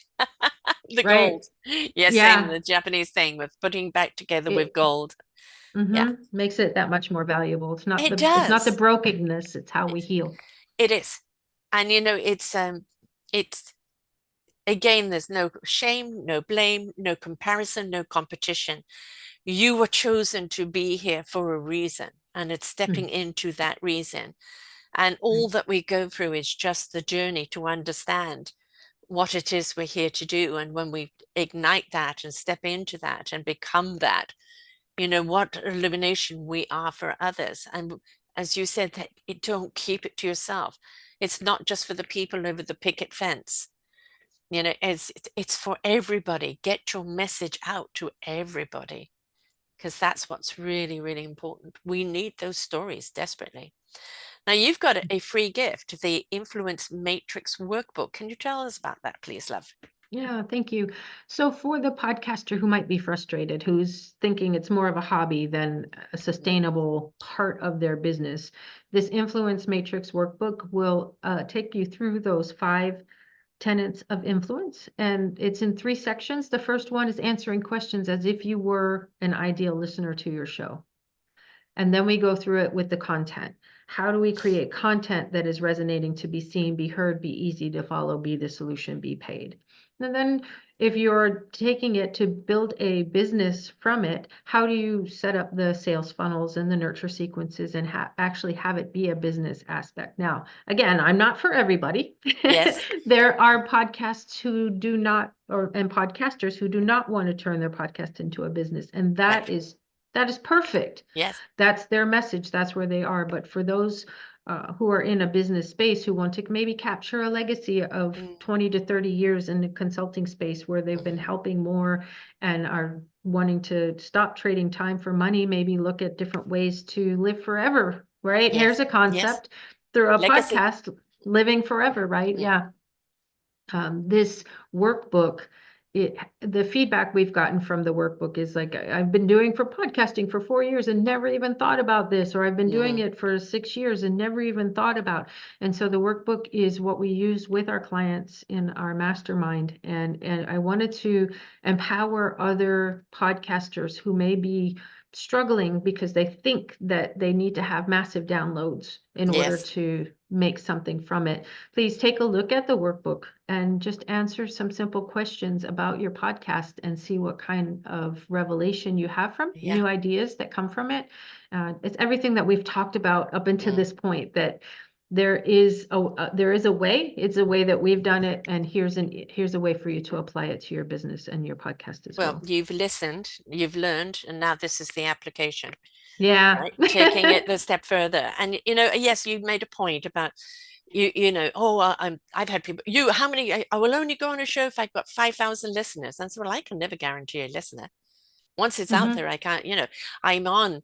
The Right. gold. Yes, same, Yeah. the Japanese thing with putting back together with It gold. Yeah, makes it that much more valuable. it It's not the does. brokenness, it's how we heal. It is. And it's again, there's no shame, no blame, no comparison, no competition. You were chosen to be here for a reason, and it's stepping Mm, into that reason. And right. all that we go through is just the journey to understand what it is we're here to do. And when we ignite that and step into that and become that, what illumination we are for others. And as you said, that it don't keep it to yourself. It's not just for the people over the picket fence. It's for everybody. Get your message out to everybody because that's what's really, really important. We need those stories desperately. Now, you've got a free gift, the Influence Matrix Workbook. Can you tell us about that, please, love? Yeah, thank you. So for the podcaster who might be frustrated, who's thinking it's more of a hobby than a Mm. sustainable part of their business, this Influence Matrix workbook will take you through those 5 tenets of influence. And it's in 3 sections. The first one is answering questions as if you were an ideal listener to your show. And then we go through it with the content. How do we create content that is resonating to be seen, be heard, be easy to follow, be the solution, be paid? And then if you're taking it to build a business from it, how do you set up the sales funnels and the nurture sequences and actually have it be a business aspect? Now, again, I'm not for everybody. Yes, There are podcasts who do not, and podcasters who do not want to turn their podcast into a business. And right. that is perfect. Yes. That's their message. That's where they are. But for those who are in a business space who want to maybe capture a legacy of Mm, 20 to 30 years in the consulting space where they've been mhm. helping more and are wanting to stop trading time for money, maybe look at different ways to live forever, right? Here's Yes, a yes. concept through a Legacy. podcast, living forever, right? Mm, Yeah. This workbook, the feedback we've gotten from the workbook is like, I've been doing for podcasting for 4 years and never even thought about this, or I've been doing mhm. it for 6 years and never even thought about. And so the workbook is what we use with our clients in our mastermind. And I wanted to empower other podcasters who may be struggling because they think that they need to have massive downloads in order Yes. to make something from it. Please take a look at the workbook and just answer some simple questions about your podcast and see what kind of revelation you have from Yeah. new ideas that come from it. It's everything that we've talked about up until Mm, this point, that there is a way. It's a way that we've done it, and here's a way for you to apply it to your business and your podcast as Well, well. you've listened, you've learned, and now this is the application, Yeah. right? Taking it the step further. And yes, you made a point about oh, I've had people, how many, I will only go on a show if I've got 5,000 listeners. And so, well, I can never guarantee a listener. Once it's out there, Hmm. I can't, I'm on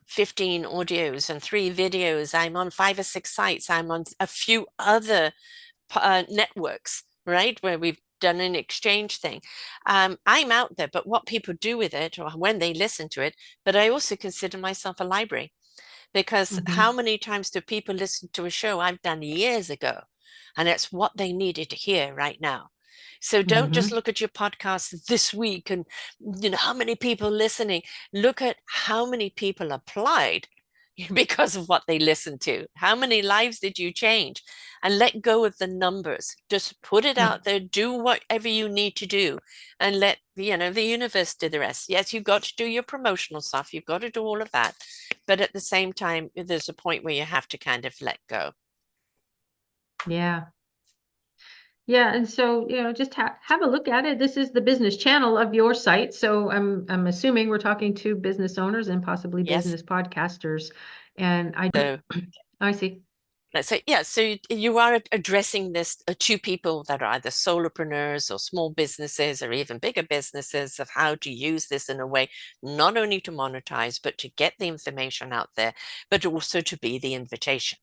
15 audios and 3 videos. I'm on 5 or 6 sites. I'm on a few other networks, right, where we've done an exchange thing. I'm out there, but what people do with it or when they listen to it, but I also consider myself a library, because how Hmm. many times do people listen to a show I've done years ago and it's what they needed to hear right now? So don't just Hmm. look at your podcast this week and how many people listening. Look at how many people applied because of what they listened to. How many lives did you change? And let go of the numbers. Just put it Yeah. out there, do whatever you need to do, and let the universe do the rest. Yes, you've got to do your promotional stuff, you've got to do all of that. But at the same time, there's a point where you have to kind of let go. Yeah. Yeah, and so, just have a look at it. This is the business channel of your site. So I'm assuming we're talking to business owners and possibly Yes. business podcasters. And So I see. let's say, yeah, so you are addressing this to people that are either solopreneurs or small businesses or even bigger businesses, of how to use this in a way not only to monetize, but to get the information out there, but also to be the invitation.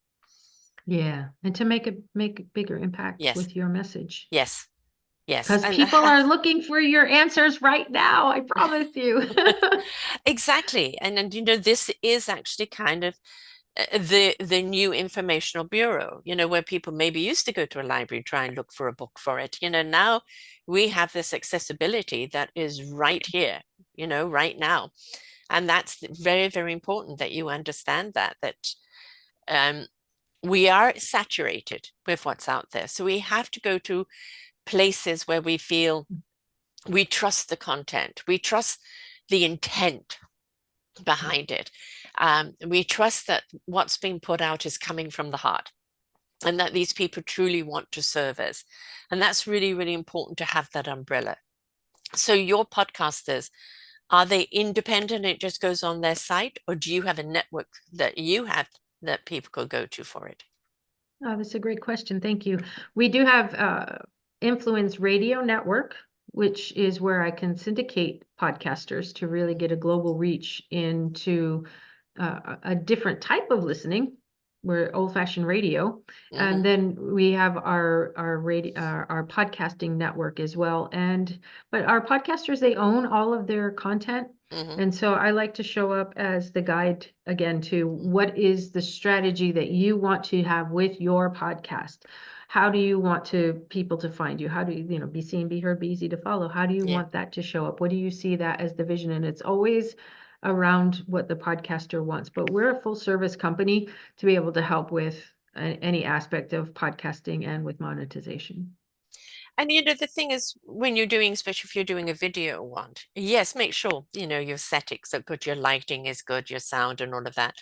Yeah, and to make a bigger impact Yes, with your message. yes, yes. Because And people are looking for your answers right now, I promise you. exactly. And this is actually kind of the new informational bureau, where people maybe used to go to a library, try and look for a book for it. Now we have this accessibility that is right here, right now. And that's very, very important that you understand that um, we are saturated with what's out there. So we have to go to places where we feel we trust the content, we trust the intent behind it. We trust that what's being put out is coming from the heart, and that these people truly want to serve us. And that's really, really important to have that umbrella. So your podcasters, are they independent? It just goes on their site, or do you have a network that you have that people could go to for it? Oh, that's a great question. Thank you. We do have Influence Radio Network, which is where I can syndicate podcasters to really get a global reach into a different type of listening. We're old-fashioned radio, and Hmm. then we have our radio our podcasting network as well. But our podcasters, they own all of their content, Hmm. and so I like to show up as the guide again to what is the strategy that you want to have with your podcast. How do you want people to find you? How do you, be seen, be heard, be easy to follow? How do you Yeah. want that to show up? What do you see that as the vision? And it's always around what the podcaster wants. But we're a full service company to be able to help with any aspect of podcasting and with monetization. And the thing is, when you're doing, especially if you're doing a video one, yes, make sure, your settings are good, your lighting is good, your sound and all of that.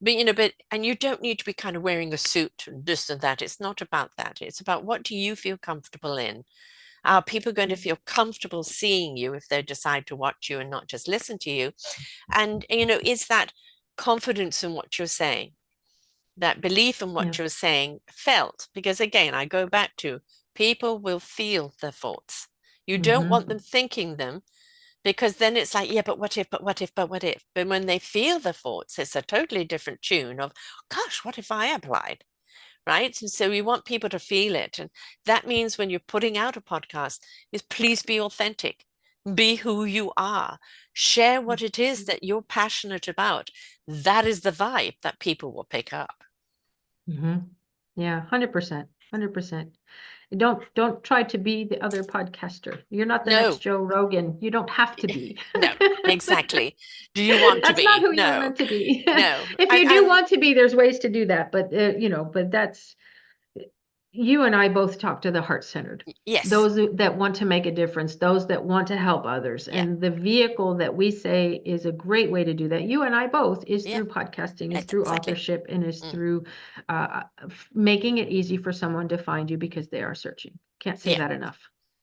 But, and you don't need to be kind of wearing a suit and this and that. It's not about that. It's about, what do you feel comfortable in? Are people going to feel comfortable seeing you if they decide to watch you and not just listen to you? And, is that confidence in what you're saying, that belief in Yeah. what you're saying felt? Because again, I go back to, people will feel the thoughts. You don't want them Hmm. thinking them, because then it's like, yeah, but what if, but what if, but what if? But when they feel the thoughts, it's a totally different tune of, gosh, what if I applied? Right. And so we want people to feel it. And that means when you're putting out a podcast, is please be authentic, be who you are, share what it is that you're passionate about. That is the vibe that people will pick up. Hmm. Yeah, 100%. 100%. Don't try to be the other podcaster. You're not the next No, Joe Rogan. You don't have to be. no, exactly. Do you want to That's not be? who you're No, meant to be. no. If And you do want to be, there's ways to do that, but but that's you and I both talk to the heart-centered, Yes. those that want to make a difference, those that want to help others. Yeah. And the vehicle that we say is a great way to do that, you and I both, is Yeah. through podcasting, is That's through exactly. authorship, and is Mm. through making it easy for someone to find you because they are searching. Can't say Yeah. that enough.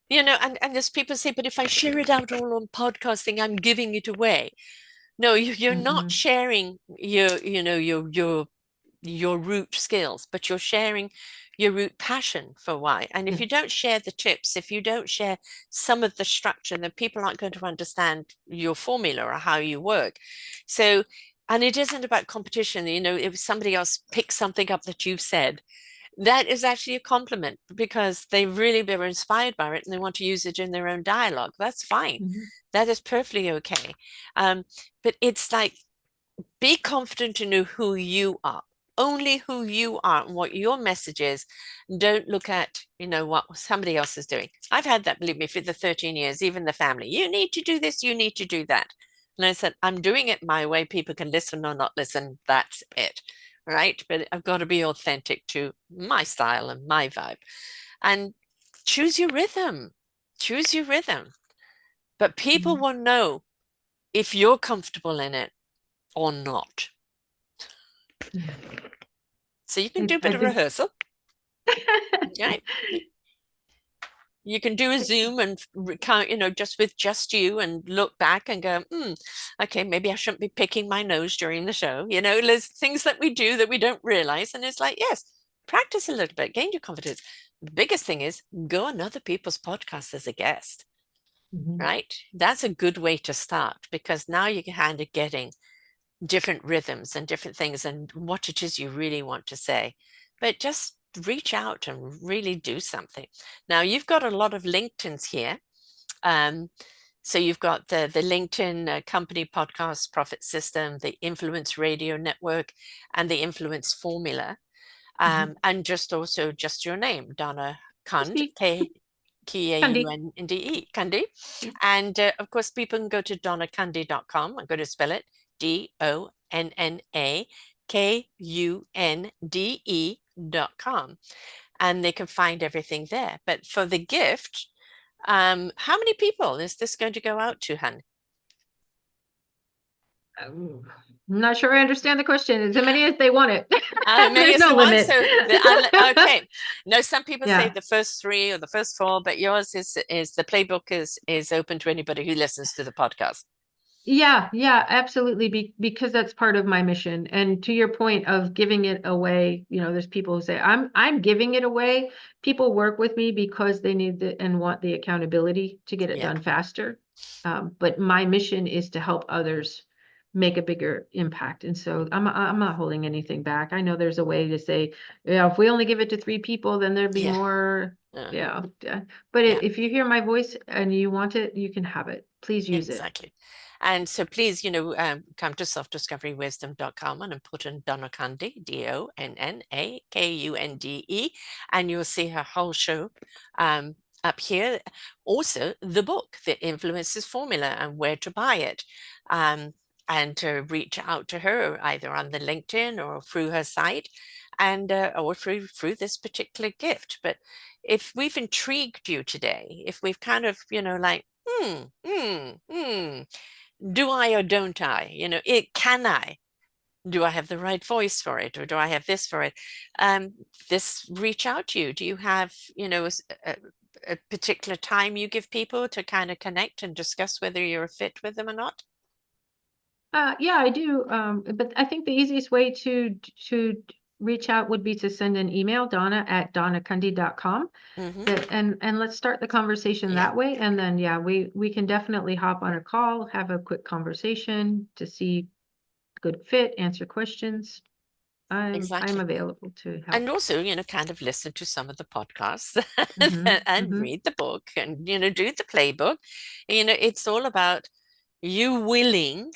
And there's people say, but if I share it out all on podcasting, I'm giving it away. No, you're not Mm-mm. sharing your root skills, but you're sharing your root passion for why. And if Yeah. you don't share the tips, if you don't share some of the structure, then people aren't going to understand your formula or how you work. So, and it isn't about competition. If somebody else picks something up that you've said, that is actually a compliment because they really were inspired by it and they want to use it in their own dialogue. That's fine. Mhm. That is perfectly okay. Um, but it's like, be confident to know who you are, only who you are and what your message is. Don't look at, what somebody else is doing. I've had that, believe me, for the 13 years, even the family. You need to do this, you need to do that. And I said, I'm doing it my way. People can listen or not listen. That's it. Right. But I've got to be authentic to my style and my vibe. And choose your rhythm. Choose your rhythm. But people Mhm. will know if you're comfortable in it or not. Yeah. So you can do a I bit of think rehearsal, right? You can do a Zoom and count, just with just you and look back and go, okay, maybe I shouldn't be picking my nose during the show. There's things that we do that we don't realize. And it's like, yes, practice a little bit, gain your confidence. The biggest thing is go on other people's podcasts as a guest, Mhm. right? That's a good way to start because now you're kind of getting different rhythms and different things and what it is you really want to say. But just reach out and really do something. Now you've got a lot of LinkedIn's here. Um, so you've got the LinkedIn company podcast profit system, the influence radio network, and the influence formula. Mhm. And just also just your name, Donna Just Kund, be Kunde. Kaunde, Kunde. And of course, people can go to donnakunde.com. I'm going to spell it DonnaKunde.com. And they can find everything there. But for the gift, how many people is this going to go out to, hun? I'm not sure I understand the question. As many as they want it. Many There's as no the one. limit. So okay. No, some people say Yeah. the first three or the first four, but yours is the playbook is open to anybody who listens to the podcast. Yeah, yeah, absolutely. Because that's part of my mission. And to your point of giving it away, there's people who say, I'm giving it away. People work with me because they need and want the accountability to get it Yeah. done faster. But my mission is to help others make a bigger impact. And so I'm not holding anything back. I know there's a way to say, yeah, if we only give it to 3 people, then there'd be Yeah. more. Uh-huh. Yeah. But Yeah. if you hear my voice and you want it, you can have it. Please use it. Exactly. And so please, come to selfdiscoverywisdom.com and put in Donna Kunde, DonnaKunde, and you'll see her whole show up here. Also, the book, The Influences Formula, and where to buy it. And to reach out to her either on the LinkedIn or through her site and or through this particular gift. But if we've intrigued you today, if we've kind of, like, do I or don't I? Can I? Do I have the right voice for it, or do I have this for it? This reach out to you. Do you have, a particular time you give people to kind of connect and discuss whether you're a fit with them or not? Yeah, I do. But I think the easiest way to reach out would be to send an email, Donna@donnakunde.com. Hmm. And let's start the conversation Yeah, that way. And then yeah, we can definitely hop on a call, have a quick conversation to see good fit, answer questions. I'm exactly. available to And help. also, kind of listen to some of the podcasts Hmm. and Hmm. read the book and, do the playbook. It's all about you willing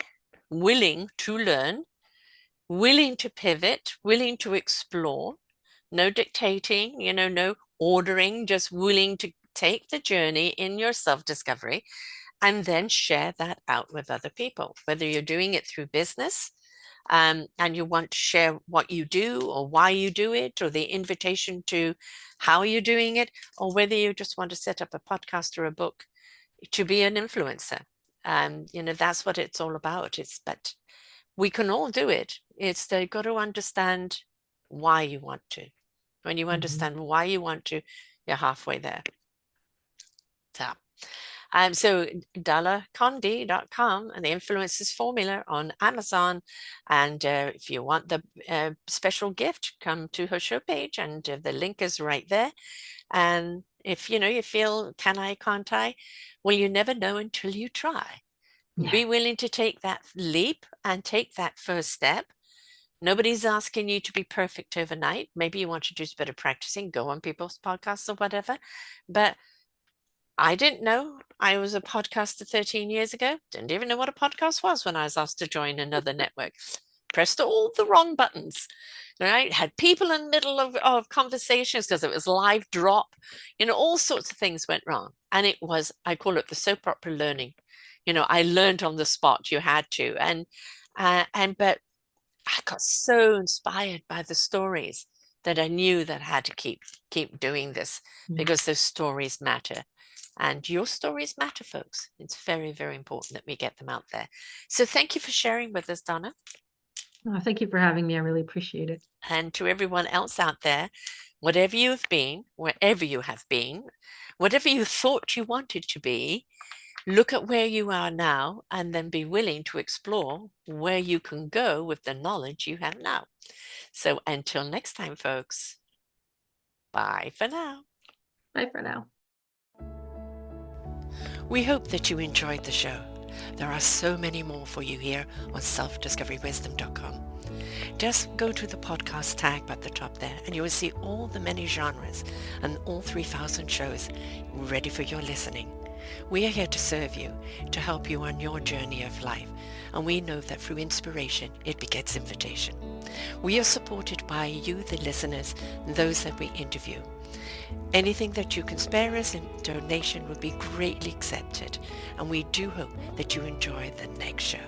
to learn, willing to pivot, willing to explore, no dictating, no ordering, just willing to take the journey in your self-discovery and then share that out with other people, whether you're doing it through business, and you want to share what you do or why you do it, or the invitation to how you're doing it, or whether you just want to set up a podcast or a book to be an influencer. That's what it's all about. But we can all do it. It's they got to understand why you want to. When you understand why you want to, you're halfway there. So DollaConde.com and the Influencers Formula on Amazon. And if you want the special gift, come to her show page, and the link is right there. And if you feel, can I, can't I? Well, you never know until you try. Yeah. Be willing to take that leap and take that first step. Nobody's asking you to be perfect overnight. Maybe you want to do a bit of practicing, go on people's podcasts or whatever. But I didn't know I was a podcaster 13 years ago. Didn't even know what a podcast was when I was asked to join another network. Pressed all the wrong buttons, right? Had people in the middle of conversations because it was live drop. All sorts of things went wrong. And it was, I call it the soap opera learning. I learned on the spot. You had to. But I got so inspired by the stories that I knew that I had to keep doing this, because those stories matter. And your stories matter, folks. It's very, very important that we get them out there. So thank you for sharing with us, Donna. Oh, thank you for having me. I really appreciate it. And to everyone else out there, whatever you've been, wherever you have been, whatever you thought you wanted to be, look at where you are now and then be willing to explore where you can go with the knowledge you have now. So until next time, folks, bye for now. Bye for now. We hope that you enjoyed the show. There are so many more for you here on selfdiscoverywisdom.com. Just go to the podcast tag at the top there and you will see all the many genres and all 3,000 shows ready for your listening. We are here to serve you, to help you on your journey of life, and we know that through inspiration it begets invitation. We are supported by you, the listeners, and those that we interview. Anything that you can spare us in donation would be greatly accepted, and we do hope that you enjoy the next show.